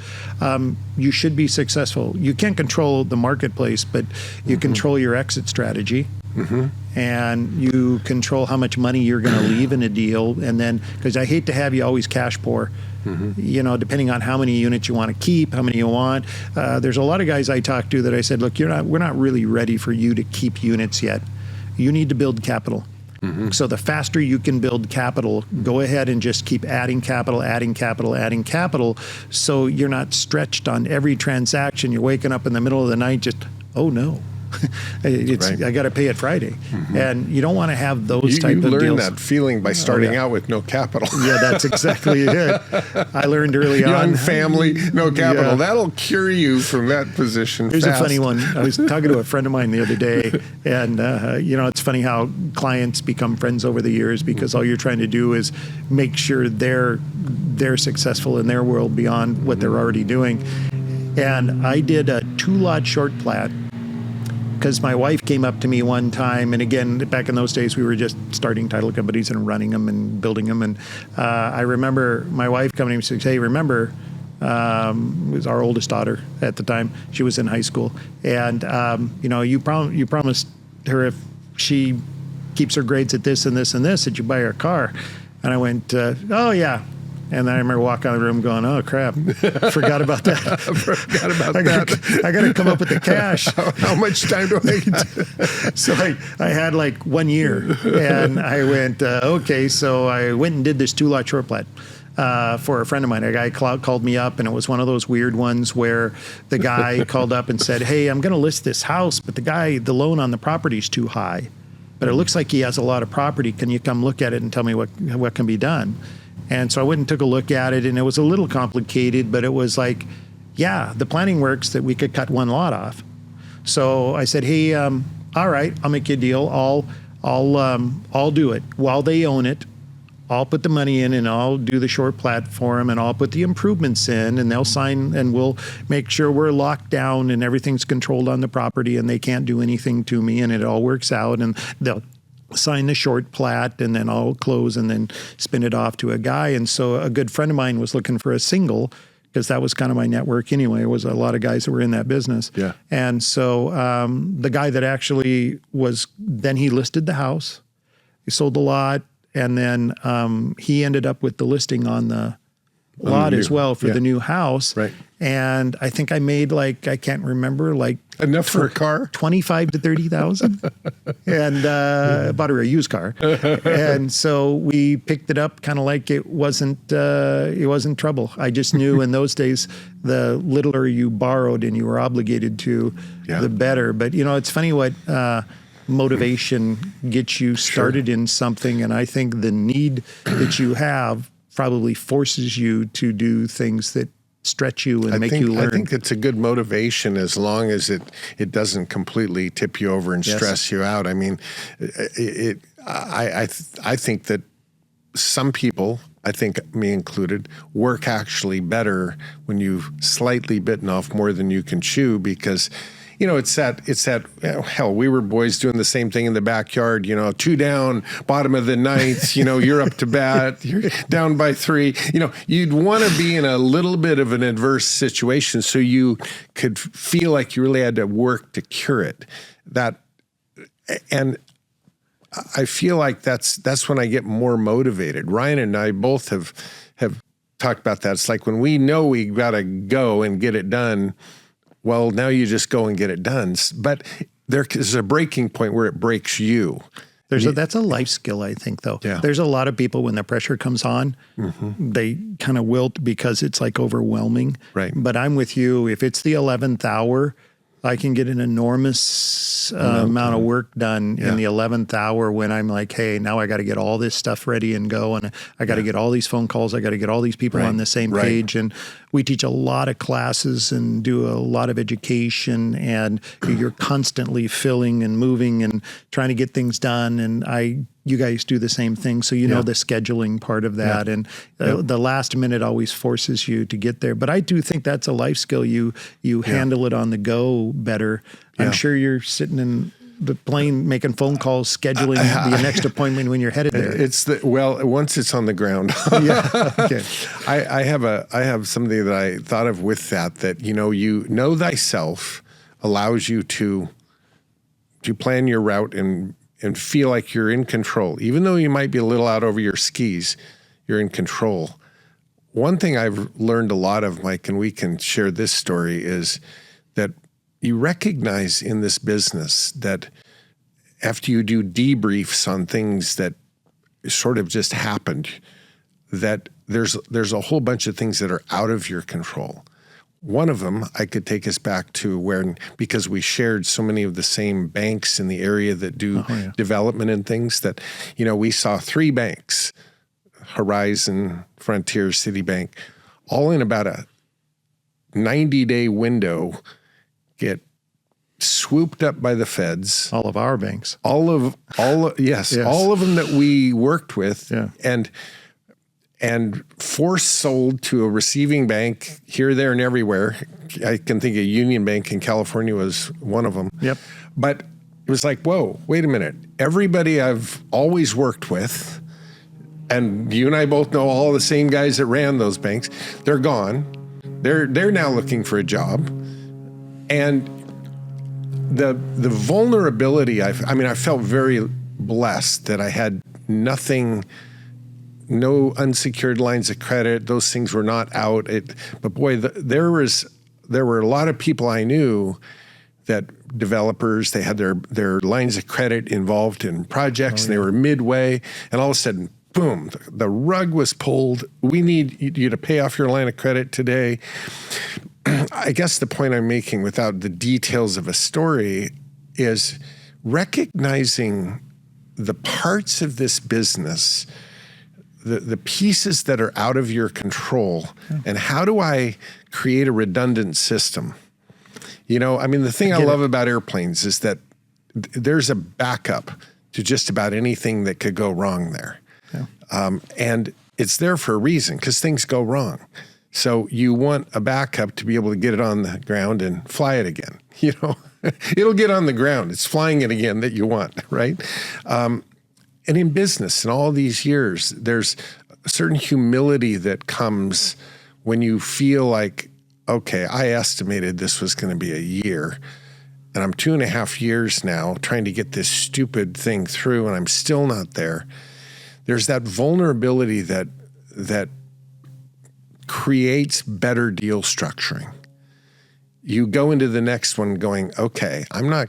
you should be successful. You can't control the marketplace, but you control your exit strategy. And you control how much money you're going to leave in a deal. And then, because I hate to have you always cash poor, you know, depending on how many units you want to keep, how many you want. There's a lot of guys I talk to that I said, look, we're not really ready for you to keep units yet. You need to build capital. So the faster you can build capital, go ahead and just keep adding capital, adding capital, adding capital, so you're not stretched on every transaction. You're waking up in the middle of the night just, oh no. I got to pay it Friday, and you don't want to have those type of deals. You learn that feeling by starting out with no capital. Yeah, that's exactly it. I learned early on. Young family, no capital. That'll cure you from that position. Here's a funny one. I was talking to a friend of mine the other day, and you know, it's funny how clients become friends over the years because all you're trying to do is make sure they're successful in their world beyond what they're already doing. And I did a 2-lot short plat. Because my wife came up to me one time, and again, back in those days, we were just starting title companies and running them and building them. And I remember my wife coming to me and saying, hey, remember, it was our oldest daughter at the time. She was in high school. And, you know, you promised her if she keeps her grades at this and this and this, that you buy her a car. And I went, oh, yeah. And then I remember walking out of the room going, oh, crap, forgot about that. I got to come up with the cash. How much time do I So I had like 1 year. And I went, okay. So I went and did this 2-lot short plat for a friend of mine. A guy called me up, and it was one of those weird ones where the guy called up and said, hey, I'm going to list this house, but the loan on the property is too high. But it looks like he has a lot of property. Can you come look at it and tell me what can be done? And so I went and took a look at it, and it was a little complicated, but it was like, yeah, the planning works that we could cut 1 lot off. So I said, hey, all right, I'll make you a deal. I'll do it while they own it. I'll put the money in, and I'll do the short plat for them, and I'll put the improvements in, and they'll sign, and we'll make sure we're locked down and everything's controlled on the property, and they can't do anything to me, and it all works out, and they'll sign the short plat, and then I'll close and then spin it off to a guy. And so a good friend of mine was looking for a single, because that was kind of my network anyway. It was a lot of guys that were in that business. Yeah. And so the guy that actually then he listed the house, he sold the lot, and then he ended up with the listing on the lot as well for the new house. Right. And I think I made I can't remember, enough for a car, 25 to 30,000, and bought her a used car. And so we picked it up kind of like it wasn't trouble. I just knew in those days, the littler you borrowed and you were obligated to, the better. But you know, it's funny what motivation gets you started in something. And I think the need that you have probably forces you to do things that stretch you and make you learn. I think it's a good motivation as long as it doesn't completely tip you over and stress you out. I mean, I think that some people, I think me included, work actually better when you've slightly bitten off more than you can chew, because you know, it's that, hell, we were boys doing the same thing in the backyard, you know, 2 down, bottom of the 9th, you know, you're up to bat, you're down by 3. You know, you'd want to be in a little bit of an adverse situation so you could feel like you really had to work to cure it. And I feel like that's when I get more motivated. Ryan and I both have talked about that. It's like when we know we got to go and get it done, well, now you just go and get it done. But there's a breaking point where it breaks you. That's a life skill, I think, though. Yeah. There's a lot of people, when the pressure comes on, they kind of wilt because it's like overwhelming. Right. But I'm with you. If it's the 11th hour, I can get an enormous amount of work done in the 11th hour when I'm like, hey, now I got to get all this stuff ready and go. And I got to get all these phone calls. I got to get all these people on the same page. And we teach a lot of classes and do a lot of education. And you're constantly filling and moving and trying to get things done. And you guys do the same thing. So you know the scheduling part of that. And the last minute always forces you to get there. But I do think that's a life skill. You handle it on the go better. I'm sure you're sitting in the plane making phone calls, scheduling the next appointment when you're headed there. Once it's on the ground. Okay. I have something that I thought of with that you know thyself allows you to plan your route and feel like you're in control. Even though you might be a little out over your skis, you're in control. One thing I've learned a lot of, Mike, and we can share this story, is that you recognize in this business that after you do debriefs on things that sort of just happened, that there's a whole bunch of things that are out of your control. One of them, I could take us back to because we shared so many of the same banks in the area that do development and things, that, we saw 3 banks, Horizon, Frontier, Citibank, all in about a 90-day window, get swooped up by the feds. All of our banks. All of them that we worked with. Yeah. And force sold to a receiving bank here, there, and everywhere. I can think of Union Bank in California was one of them. Yep. But it was like, whoa, wait a minute. Everybody I've always worked with, and you and I both know all the same guys that ran those banks, they're gone. They're now looking for a job. And the vulnerability, I felt very blessed that I had no unsecured lines of credit. Those things were not out. But boy, there were a lot of people I knew that developers, they had their lines of credit involved in projects, and they were midway, and all of a sudden, boom, the rug was pulled. We need you to pay off your line of credit today. I guess the point I'm making, without the details of a story, is recognizing the parts of this business, the pieces that are out of your control, and how do I create a redundant system? The thing I love about airplanes is that there's a backup to just about anything that could go wrong there. Yeah. And it's there for a reason, because things go wrong. So you want a backup to be able to get it on the ground and fly it again. It'll get on the ground. It's flying it again that you want, right? And in business, in all these years, there's a certain humility that comes when you feel like, okay, I estimated this was going to be a year, and I'm 2.5 years now trying to get this stupid thing through, and I'm still not there. There's that vulnerability that creates better deal structuring. You go into the next one going, okay, I'm going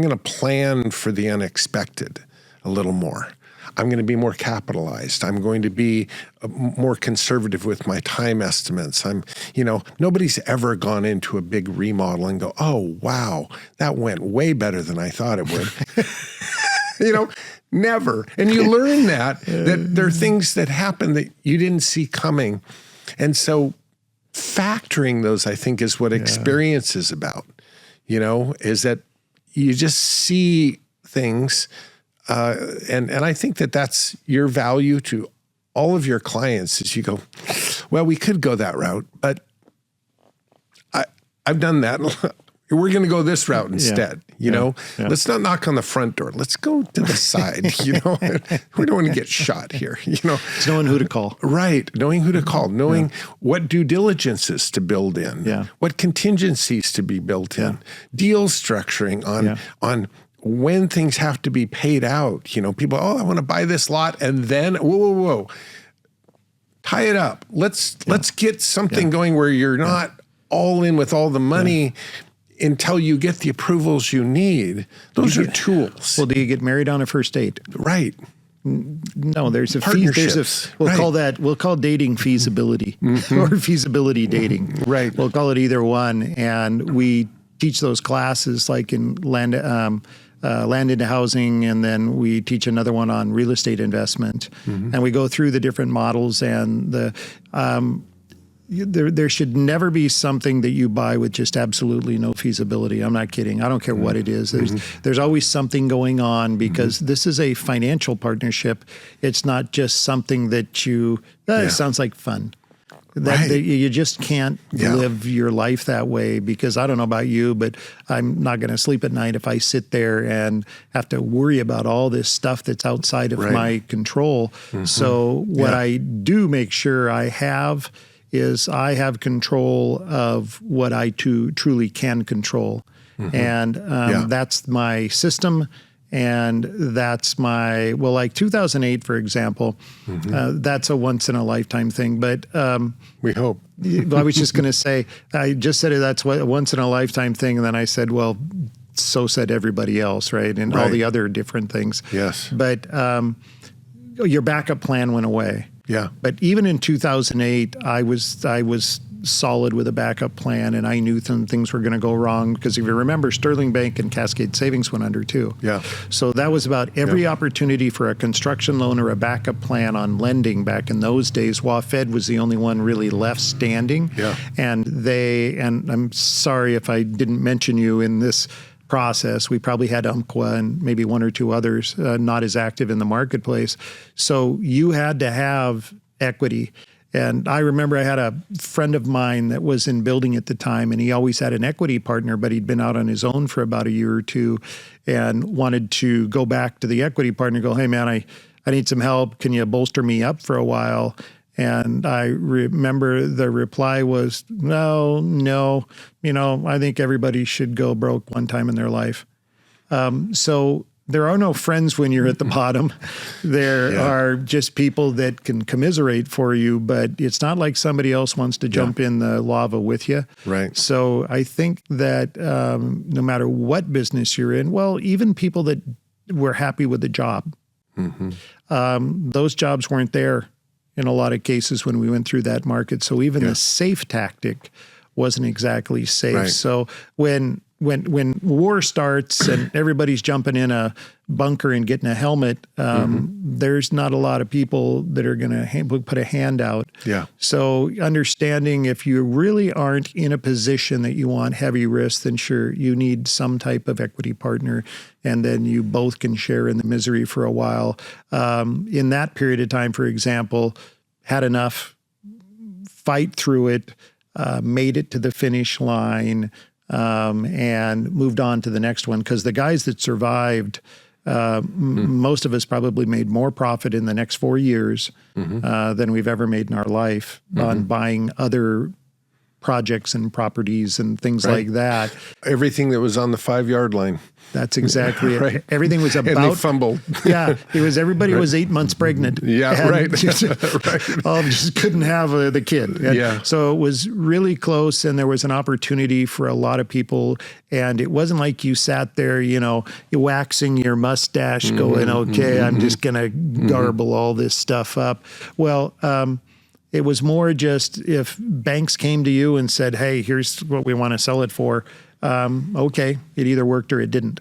to plan for the unexpected a little more. I'm going to be more capitalized. I'm going to be more conservative with my time estimates. Nobody's ever gone into a big remodel and go, oh, wow, that went way better than I thought it would. Never. And you learn that there are things that happen that you didn't see coming. And so factoring those, I think, is what experience is about, is that you just see things. And I think that's your value to all of your clients, is you go, well, we could go that route, but I've done that. We're going to go this route instead. Let's not knock on the front door. Let's go to the side. We don't want to get shot here. It's knowing who to call. Right. Knowing who to call, knowing what due diligences to build in, what contingencies to be built in, deal structuring on when things have to be paid out. People, I want to buy this lot, and then, whoa. Tie it up. Let's get something going where you're not all in with all the money until you get the approvals you need. Those are tools. Well, do you get married on a first date? Right. No, there's a we'll call dating feasibility or feasibility dating. Right. We'll call it either one. And we teach those classes like in land into housing, and then we teach another one on real estate investment. And we go through the different models, and there should never be something that you buy with just absolutely no feasibility. I'm not kidding. I don't care what it is. There's always something going on, because this is a financial partnership. It's not just something that it sounds like fun. That you just can't live your life that way, because I don't know about you, but I'm not going to sleep at night if I sit there and have to worry about all this stuff that's outside of my control. So what I do make sure I have is I have control of what I truly can control. And that's my system. And that's like 2008, for example, that's a once in a lifetime thing. But we hope. I was just going to say, I just said that's a once in a lifetime thing. And then I said, well, so said everybody else, right? And all the other different things. Yes. But your backup plan went away. Yeah. But even in 2008, I was solid with a backup plan, and I knew things were going to go wrong, because if you remember, Sterling Bank and Cascade Savings went under too. Yeah. So that was about every opportunity for a construction loan or a backup plan on lending back in those days. WaFed was the only one really left standing. Yeah. And I'm sorry if I didn't mention you in this process. We probably had Umpqua and maybe one or two others not as active in the marketplace. So you had to have equity. And I remember I had a friend of mine that was in building at the time, and he always had an equity partner, but he'd been out on his own for about a year or two and wanted to go back to the equity partner and go, hey, man, I need some help. Can you bolster me up for a while? And I remember the reply was, no, I think everybody should go broke one time in their life. So there are no friends when you're at the bottom. There are just people that can commiserate for you, but it's not like somebody else wants to jump in the lava with you. Right. So I think that no matter what business you're in, well, even people that were happy with the job, those jobs weren't there in a lot of cases when we went through that market. So even the safe tactic wasn't exactly safe. Right. So when war starts and everybody's jumping in a bunker and getting a helmet, there's not a lot of people that are going to put a hand out. Yeah. So understanding if you really aren't in a position that you want heavy risk, then sure, you need some type of equity partner, and then you both can share in the misery for a while. In that period of time, for example, had enough, fight through it, made it to the finish line, and moved on to the next one. Because the guys that survived, most of us probably made more profit in the next 4 years than we've ever made in our life on buying other projects and properties and things like that. Everything that was on the 5-yard line. That's exactly it. Right. Everything was about... And they fumbled. It was everybody was 8 months pregnant. Right. Just couldn't have the kid. And so it was really close, and there was an opportunity for a lot of people. And it wasn't like you sat there, you're waxing your mustache going, okay, I'm just going to garble all this stuff up. Well, it was more just if banks came to you and said, hey, here's what we want to sell it for. Okay, it either worked or it didn't.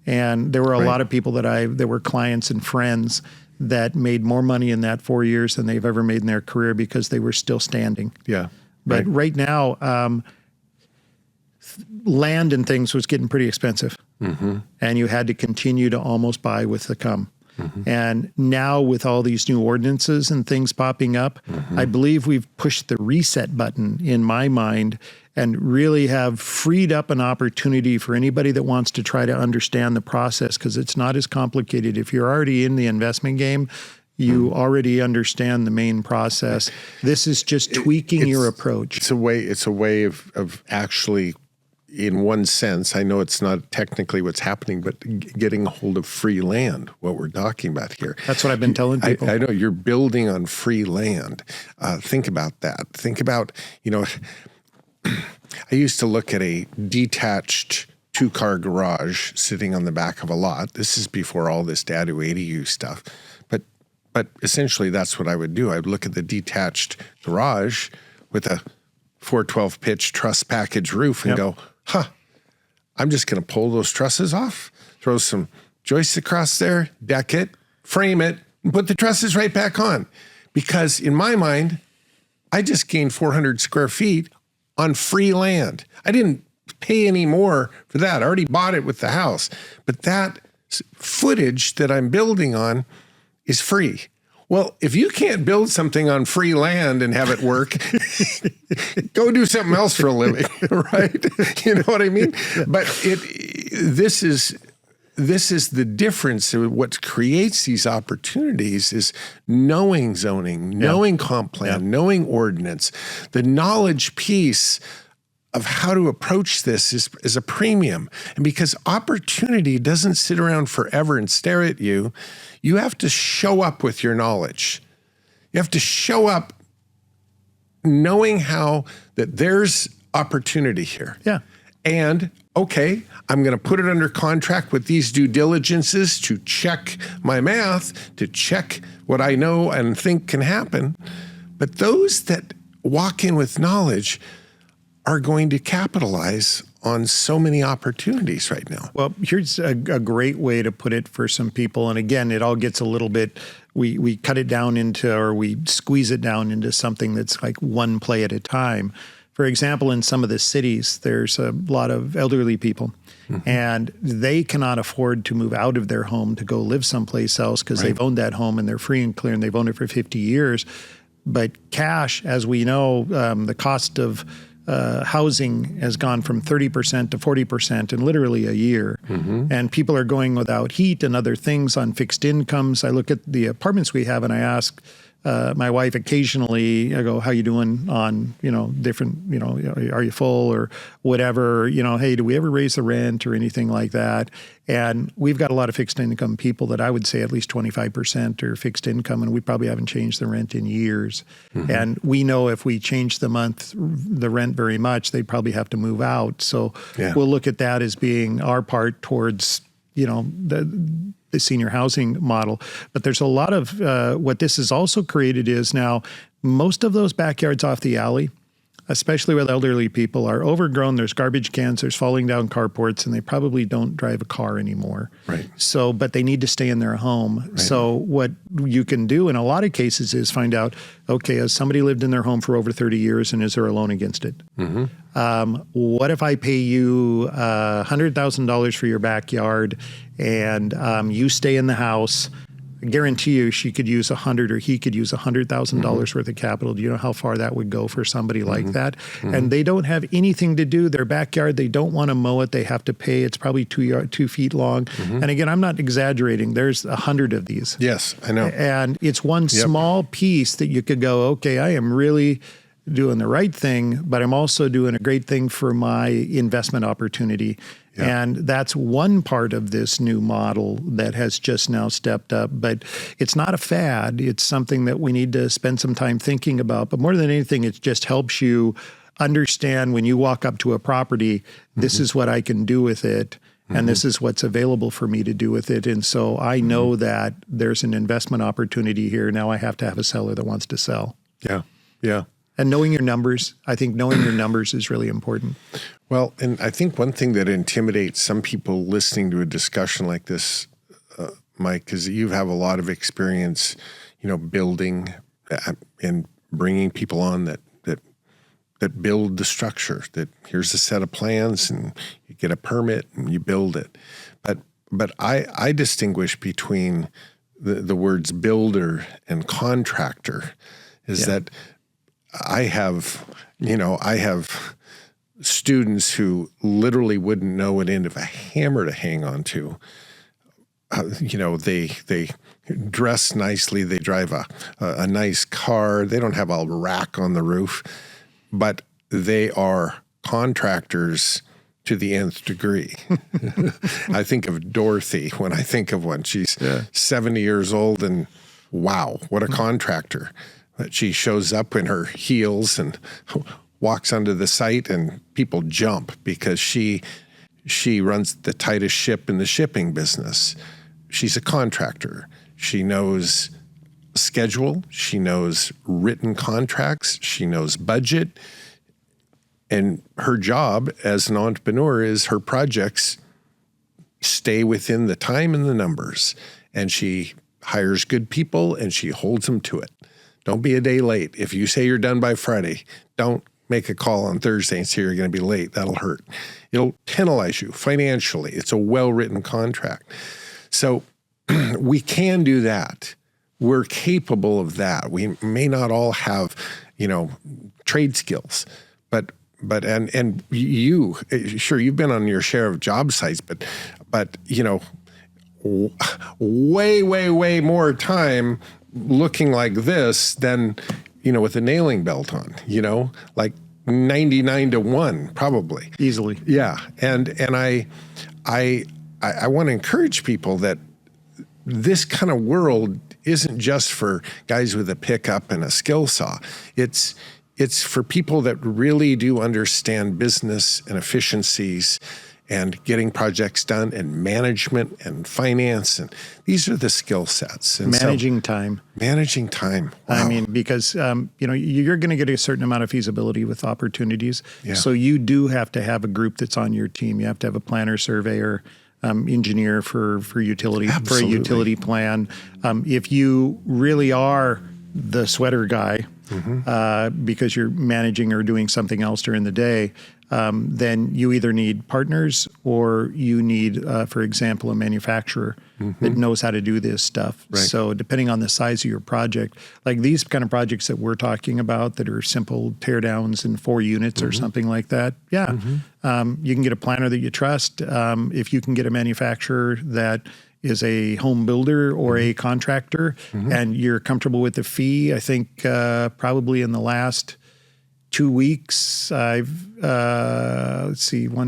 And there were a lot of people that were clients and friends that made more money in that 4 years than they've ever made in their career because they were still standing. Yeah. But right now, land and things was getting pretty expensive. And you had to continue to almost buy with the come. And now with all these new ordinances and things popping up, I believe we've pushed the reset button in my mind and really have freed up an opportunity for anybody that wants to try to understand the process, because it's not as complicated. If you're already in the investment game, you already understand the main process. This is just tweaking your approach. It's a way of actually, in one sense, I know it's not technically what's happening, but getting a hold of free land, what we're talking about here. That's what I've been telling people. I know you're building on free land. Think about that. Think about, I used to look at a detached 2-car garage sitting on the back of a lot. This is before all this Dadu ADU stuff. But essentially that's what I would do. I would look at the detached garage with a 412 pitch truss package roof and go, I'm just going to pull those trusses off, throw some joists across there, deck it, frame it, and put the trusses right back on. Because in my mind, I just gained 400 square feet on free land. I didn't pay any more for that. I already bought it with the house. But that footage that I'm building on is free. Well, if you can't build something on free land and have it work, go do something else for a living, right? You know what I mean? But this is the difference. What creates these opportunities is knowing zoning, knowing comp plan, knowing ordinance. The knowledge piece of how to approach this is a premium. And because opportunity doesn't sit around forever and stare at you, you have to show up with your knowledge. You have to show up knowing how that there's opportunity here. Yeah. And okay, I'm going to put it under contract with these due diligences to check my math, to check what I know and think can happen. But those that walk in with knowledge are going to capitalize on so many opportunities right now. Well, here's a great way to put it for some people. And again, it all gets a little bit, we cut it down into, or we squeeze it down into something that's like one play at a time. For example, in some of the cities, there's a lot of elderly people, and they cannot afford to move out of their home to go live someplace else because they've owned that home and they're free and clear and they've owned it for 50 years. But cash, as we know, the cost of housing has gone from 30% to 40% in literally a year. And people are going without heat and other things on fixed incomes. I look at the apartments we have and I ask my wife occasionally, I go, how you doing on, different, are you full or whatever, hey, do we ever raise the rent or anything like that? And we've got a lot of fixed income people that I would say at least 25% are fixed income, and we probably haven't changed the rent in years. And we know if we change the rent very much, they'd probably have to move out. So we'll look at that as being our part towards, the senior housing model. But there's a lot of what this has also created is now most of those backyards off the alley, especially with elderly people, are overgrown. There's garbage cans, there's falling down carports, and they probably don't drive a car anymore. Right. So, but they need to stay in their home. Right. So what you can do in a lot of cases is find out, okay, has somebody lived in their home for over 30 years and is there a loan against it? What if I pay you $100,000 for your backyard and you stay in the house? I guarantee you she could use $100,000 or he could use $100,000 worth of capital. Do you know how far that would go for somebody like that? And they don't have anything to do. Their backyard, they don't want to mow it. They have to pay. It's probably 2 feet long. And again, I'm not exaggerating. There's 100 of these. Yes, I know. And it's one small piece that you could go, okay, I am really doing the right thing, but I'm also doing a great thing for my investment opportunity. And that's one part of this new model that has just now stepped up. But it's not a fad. It's something that we need to spend some time thinking about. But more than anything, it just helps you understand when you walk up to a property, this is what I can do with it. And this is what's available for me to do with it. And so I know that there's an investment opportunity here. Now I have to have a seller that wants to sell. Yeah. And knowing your numbers, I think knowing your numbers is really important. Well, and I think one thing that intimidates some people listening to a discussion like this, Mike, is that you have a lot of experience, building and bringing people on that build the structure, that here's a set of plans and you get a permit and you build it. But I distinguish between the words builder and contractor is that I have students who literally wouldn't know what end of a hammer to hang on to. They dress nicely. They drive a nice car. They don't have a rack on the roof, but they are contractors to the nth degree. I think of Dorothy when I think of one. She's 70 years old and wow, what a contractor. But she shows up in her heels and walks onto the site and people jump because she runs the tightest ship in the shipping business. She's a contractor. She knows schedule. She knows written contracts. She knows budget. And her job as an entrepreneur is her projects stay within the time and the numbers. And she hires good people and she holds them to it. Don't be a day late. If you say you're done by Friday, don't make a call on Thursday and say you're going to be late. That'll hurt. It'll penalize you financially. It's a well-written contract. So we can do that. We're capable of that. We may not all have, trade skills, but you, sure, you've been on your share of job sites, but way more time looking like this than, with a nailing belt on, like 99-1, probably. Easily. Yeah. And I want to encourage people that this kind of world isn't just for guys with a pickup and a skill saw. It's for people that really do understand business and efficiencies and getting projects done and management and finance. And these are the skill sets. And managing time. Managing time. Wow. I mean, because, you're going to get a certain amount of feasibility with opportunities. Yeah. So you do have to have a group that's on your team. You have to have a planner, surveyor, engineer for utility, Absolutely. for a utility plan. If you really are the sweater guy, because you're managing or doing something else during the day, then you either need partners or you need, for example, a manufacturer that knows how to do this stuff. Right. So depending on the size of your project, like these kind of projects that we're talking about that are simple teardowns in 4 units or something like that, you can get a planner that you trust. If you can get a manufacturer that is a home builder or a contractor and you're comfortable with the fee, I think probably in the last 2 weeks, I've, 1,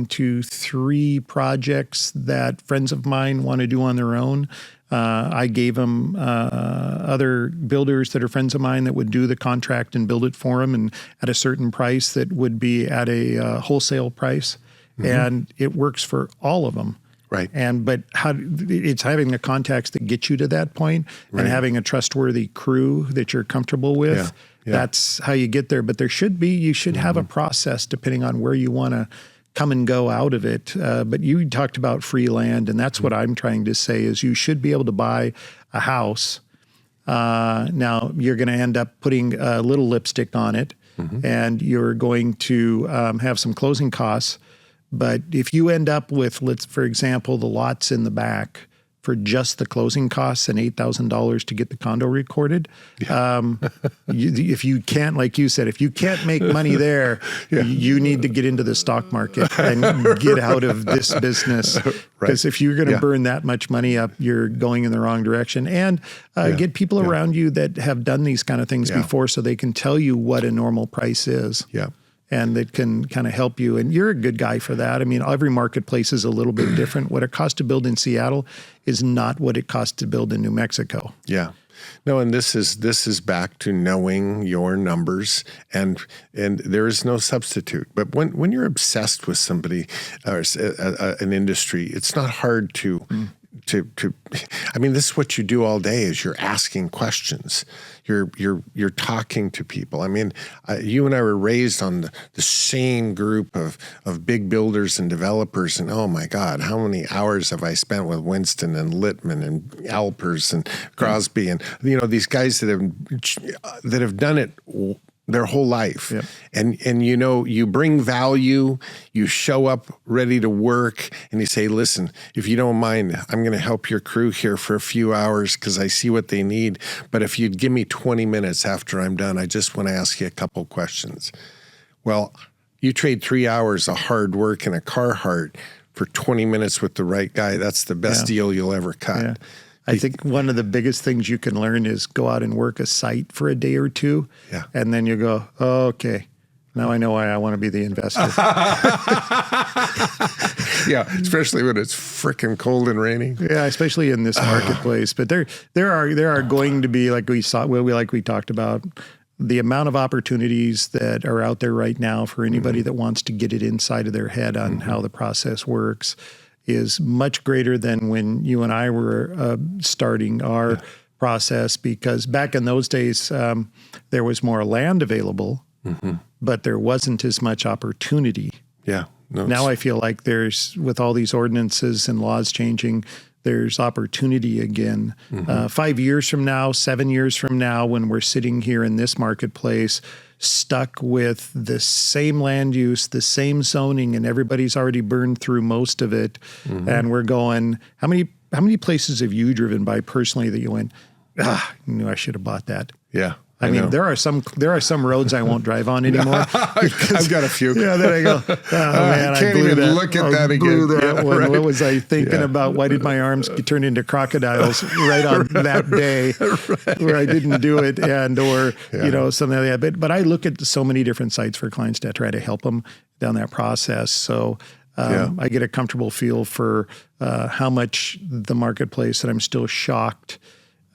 2, 3 projects that friends of mine want to do on their own. I gave them other builders that are friends of mine that would do the contract and build it for them, and at a certain price that would be at a wholesale price. And it works for all of them. Right. But it's having the contacts that get you to that point and having a trustworthy crew that you're comfortable with. Yeah. That's how you get there. But you should have a process depending on where you want to come and go out of it. But you talked about free land, and that's what I'm trying to say is you should be able to buy a house. Now you're going to end up putting a little lipstick on it, and you're going to have some closing costs. But if you end up with, for example, the lots in the back for just the closing costs and $8,000 to get the condo recorded, if you can't, like you said, if you can't make money there, you need to get into the stock market and get out of this business. Because if you're going to burn that much money up, you're going in the wrong direction. And get people around you that have done these kind of things before so they can tell you what a normal price is. Yeah. And that can kind of help you. And you're a good guy for that. I mean, every marketplace is a little bit different. What it costs to build in Seattle is not what it costs to build in New Mexico. Yeah. No, and this is back to knowing your numbers, and there is no substitute. But when you're obsessed with somebody or an industry, it's not hard to I mean, this is what you do all day is you're asking questions. You're talking to people. I mean, you and I were raised on the same group of big builders and developers, and oh my God, how many hours have I spent with Winston and Littman and Alpers and Crosby and these guys that have done it their whole life. Yep. And you bring value, you show up ready to work, and you say, listen, if you don't mind, I'm going to help your crew here for a few hours because I see what they need. But if you'd give me 20 minutes after I'm done, I just want to ask you a couple questions. Well, you trade 3 hours of hard work in a Carhartt for 20 minutes with the right guy. That's the best deal you'll ever cut. Yeah. I think one of the biggest things you can learn is go out and work a site for a day or two. Yeah. And then you go, oh, okay, now I know why I want to be the investor. Yeah, especially when it's frickin' cold and raining. Yeah, especially in this marketplace. But there are going to be, like we talked about, the amount of opportunities that are out there right now for anybody that wants to get it inside of their head on how the process works is much greater than when you and I were starting our process, because back in those days, there was more land available but there wasn't as much opportunity. Yeah. No, Now I feel like there's, with all these ordinances and laws changing, there's opportunity again. 5 years from now, 7 years from now, when we're sitting here in this marketplace, stuck with the same land use, the same zoning, and everybody's already burned through most of it, and we're going, how many places have you driven by personally that you went, I knew I should have bought that? Yeah. I mean, there are some roads I won't drive on anymore. I've got a few. Yeah, there I go. Oh, man, I can't even look at that again. Blew that Yeah, one. right. What was I thinking about? Why did my arms turn into crocodiles right on that day where I didn't do it, or something like that. But I look at so many different sites for clients to try to help them down that process. So I get a comfortable feel for how much the marketplace, and I'm still shocked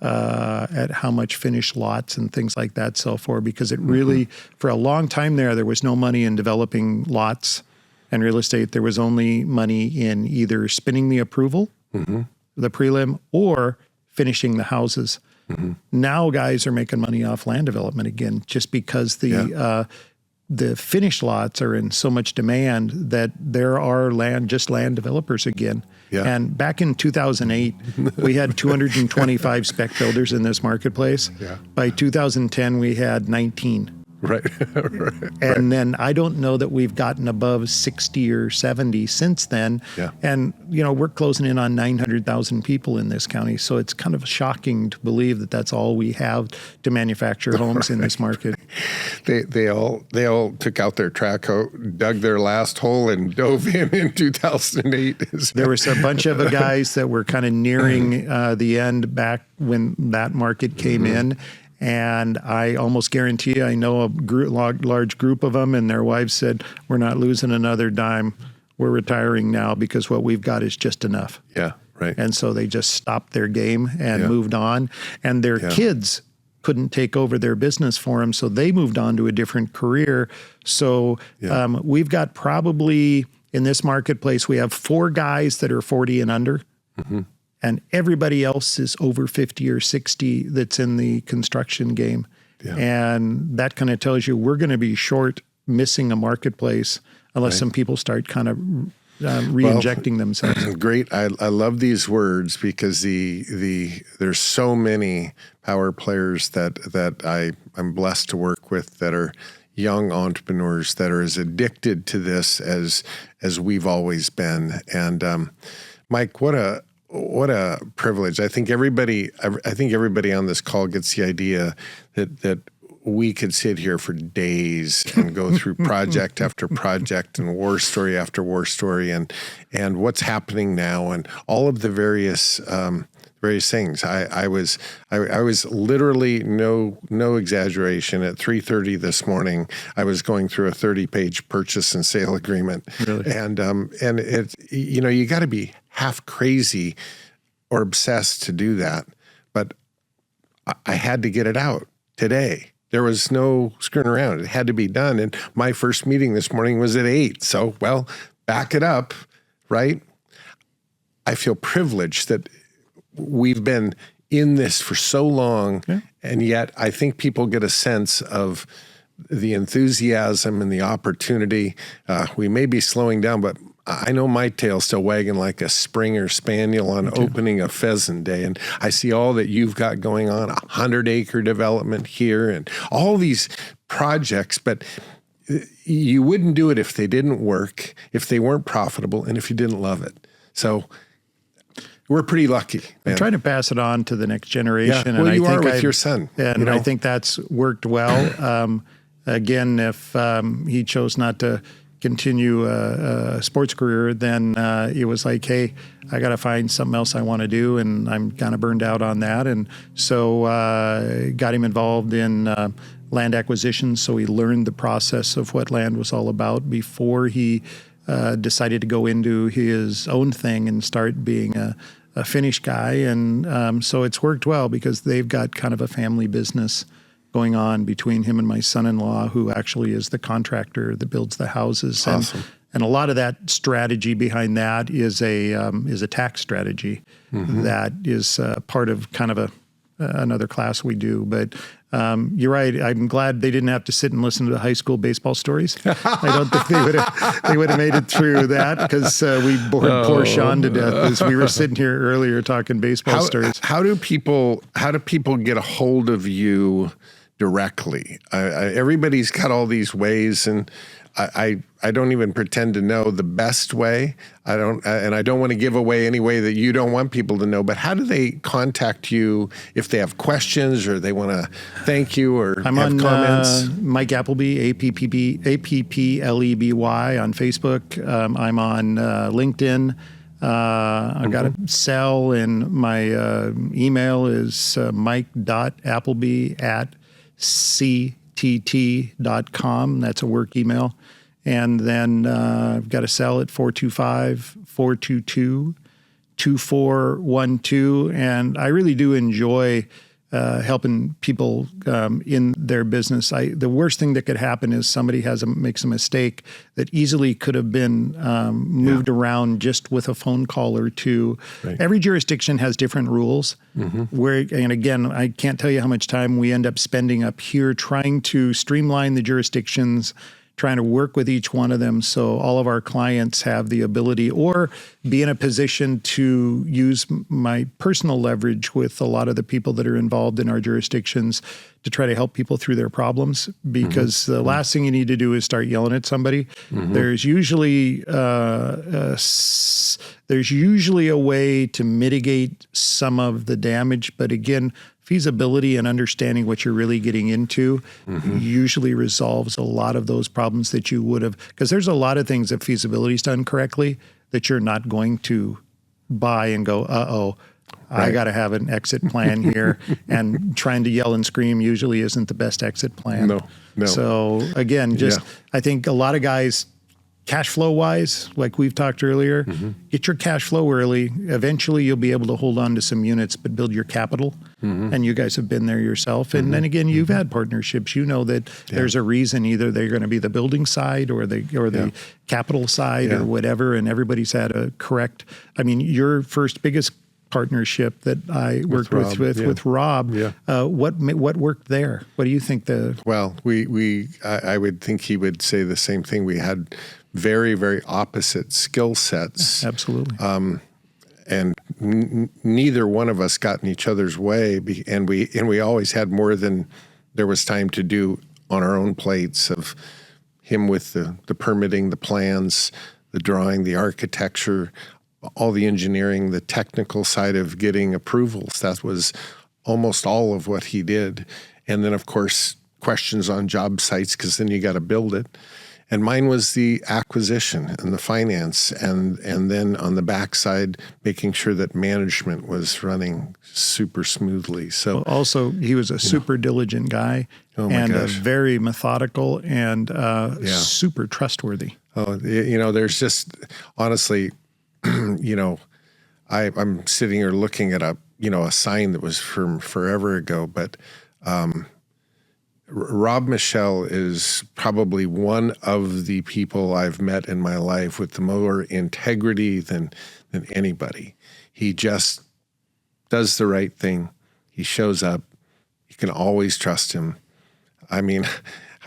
at how much finished lots and things like that sell for, because it really, for a long time there was no money in developing lots and real estate. There was only money in either spinning the approval, the prelim, or finishing the houses. Now guys are making money off land development again, just because the finished lots are in so much demand that there are land developers again. Yeah. And back in 2008, we had 225 spec builders in this marketplace. Yeah. By 2010, we had 19. Right. And then I don't know that we've gotten above 60 or 70 since then. Yeah. And, we're closing in on 900,000 people in this county. So it's kind of shocking to believe that that's all we have to manufacture homes in this market. They all took out their track hoe, dug their last hole, and dove in 2008. There was a bunch of guys that were kind of nearing the end back when that market came in. And I almost guarantee you, I know a large group of them, and their wives said, we're not losing another dime. We're retiring now because what we've got is just enough. Yeah, right. And so they just stopped their game and moved on. And their kids couldn't take over their business for them, so they moved on to a different career. So we've got probably, in this marketplace, we have 4 guys that are 40 and under. And everybody else is over 50 or 60 that's in the construction game. Yeah. And that kind of tells you we're going to be missing a marketplace unless some people start kind of re-injecting themselves. Great. I love these words, because there's so many power players that I'm blessed to work with that are young entrepreneurs that are as addicted to this as we've always been. And Mike, what a privilege. I think everybody on this call gets the idea that we could sit here for days and go through project after project and war story after war story and what's happening now and all of the various things. I was literally, no exaggeration, at 3:30 this morning, I was going through a 30-page purchase and sale agreement. Really? And it's, you got to be half crazy or obsessed to do that. But I had to get it out today. There was no screwing around. It had to be done. And my first meeting this morning was at 8. So, back it up, right? I feel privileged that we've been in this for so long, and yet I think people get a sense of the enthusiasm and the opportunity. We may be slowing down, but I know my tail's still wagging like a Springer Spaniel on opening a pheasant day. And I see all that you've got going on, 100-acre development here and all these projects, but you wouldn't do it if they didn't work, if they weren't profitable, and if you didn't love it. So we're pretty lucky, man. I'm trying to pass it on to the next generation. Yeah. Well, you are with your son. And I think that's worked well. Again, if he chose not to continue a sports career, then it was like, hey, I got to find something else I want to do, and I'm kind of burned out on that. And so got him involved in land acquisition, so he learned the process of what land was all about before he decided to go into his own thing and start being a Finnish guy. And so it's worked well because they've got kind of a family business going on between him and my son-in-law, who actually is the contractor that builds the houses. Awesome. And a lot of that strategy behind that is a tax strategy that is part of kind of another class we do. But you're right. I'm glad they didn't have to sit and listen to the high school baseball stories. I don't think they would have made it through that, because we bored poor Sean to death as we were sitting here earlier talking baseball stories. How do people get a hold of you directly? Everybody's got all these ways, and I don't even pretend to know the best way. I don't want to give away any way that you don't want people to know. But how do they contact you if they have questions or they want to thank you or I'm have on comments? Mike Appleby, Appleby on Facebook. I'm on LinkedIn. I've got a cell, and my email is mike.appleby@ctt.com. That's a work email. And then I've got a cell at 425-422-2412. And I really do enjoy helping people in their business. The worst thing that could happen is somebody makes a mistake that easily could have been moved around just with a phone call or two. Right. Every jurisdiction has different rules. And again, I can't tell you how much time we end up spending up here trying to streamline the jurisdictions, trying to work with each one of them so all of our clients have the ability or be in a position to use my personal leverage with a lot of the people that are involved in our jurisdictions to try to help people through their problems, because the last thing you need to do is start yelling at somebody. There's usually a way to mitigate some of the damage, but again, feasibility and understanding what you're really getting into usually resolves a lot of those problems that you would have, because there's a lot of things that feasibility is done correctly that you're not going to buy and go, I got to have an exit plan here. And trying to yell and scream usually isn't the best exit plan. No. So again, I think a lot of guys, cash flow wise, like we've talked earlier, get your cash flow early. Eventually you'll be able to hold on to some units, but build your capital. And you guys have been there yourself. And then again, you've had partnerships. You know that there's a reason either they're going to be the building side or the capital side or whatever. And everybody's had a correct, your first biggest partnership that I worked with Rob. What worked there? What do you think Well, I would think he would say the same thing. We had very, very opposite skill sets. Absolutely. And neither one of us got in each other's way, and we always had more than there was time to do on our own plates, of him with the permitting, the plans, the drawing, the architecture, all the engineering, the technical side of getting approvals. That was almost all of what he did. And then, of course, questions on job sites, because then you got to build it. And mine was the acquisition and the finance, and then on the backside, making sure that management was running super smoothly. So also, he was a super diligent guy and very methodical and super trustworthy. There's just, honestly, I'm sitting here looking at a sign that was from forever ago, but Rob Michel is probably one of the people I've met in my life with the more integrity than anybody. He just does the right thing. He shows up. You can always trust him.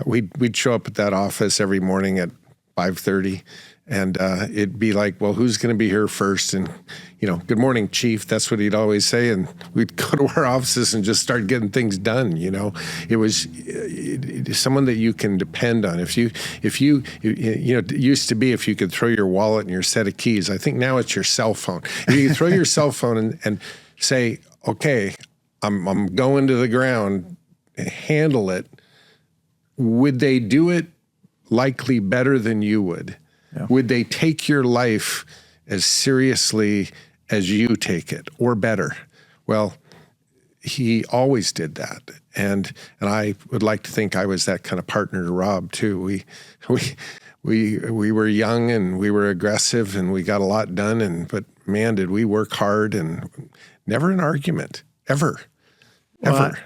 We'd show up at that office every morning at 5:30, and it'd be like, well, who's going to be here first? And, good morning, Chief. That's what he'd always say. And we'd go to our offices and just start getting things done. It was someone that you can depend on. It used to be if you could throw your wallet and your set of keys. I think now it's your cell phone. If you throw your cell phone and say, okay, I'm going to the ground, handle it. Would they do it likely better than you would? Yeah. Would they take your life as seriously as you take it, or better? Well, he always did that. And I would like to think I was that kind of partner to Rob too. We were young and we were aggressive and we got a lot done, but man, did we work hard, and never an argument, ever. Ever.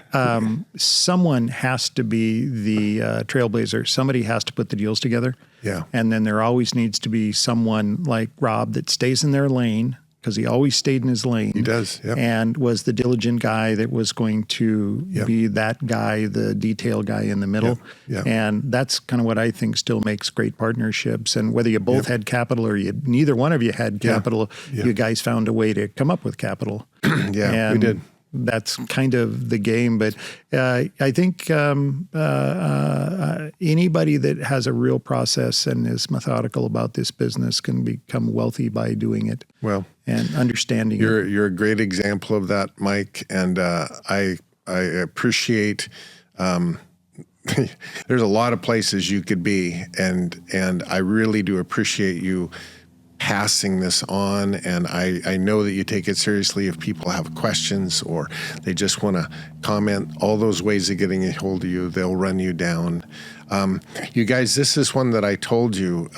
Someone has to be the trailblazer. Somebody has to put the deals together. Yeah. And then there always needs to be someone like Rob that stays in their lane, because he always stayed in his lane. He does, yeah. And was the diligent guy that was going to be that guy, the detail guy in the middle. Yeah. And that's kind of what I think still makes great partnerships. And whether you both had capital or neither one of you had capital, you guys found a way to come up with capital. Yeah, we did. That's kind of the game. But I think anybody that has a real process and is methodical about this business can become wealthy by doing it. Well, and understanding you're a great example of that, Mike. And I appreciate. There's a lot of places you could be, and I really do appreciate you passing this on, and I know that you take it seriously. If people have questions or they just want to comment, all those ways of getting a hold of you, they'll run you down. You guys, this is one that I told you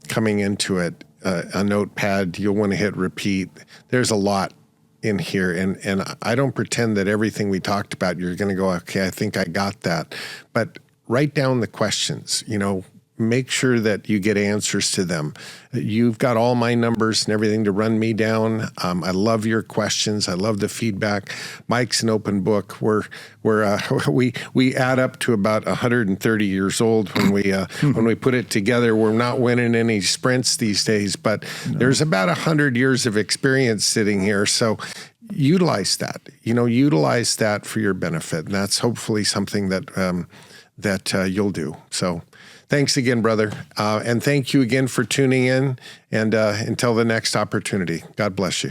coming into it, a notepad, you'll want to hit repeat. There's a lot in here, and I don't pretend that everything we talked about, you're going to go, okay, I think I got that. But write down the questions, make sure that you get answers to them. You've got all my numbers and everything to run me down. I love your questions. I love the feedback. Mike's an open book. We add up to about 130 years old when we put it together. We're not winning any sprints these days, but there's about 100 years of experience sitting here. So utilize that. Utilize that for your benefit, and that's hopefully something that you'll do. So. Thanks again, brother. And thank you again for tuning in. And until the next opportunity, God bless you.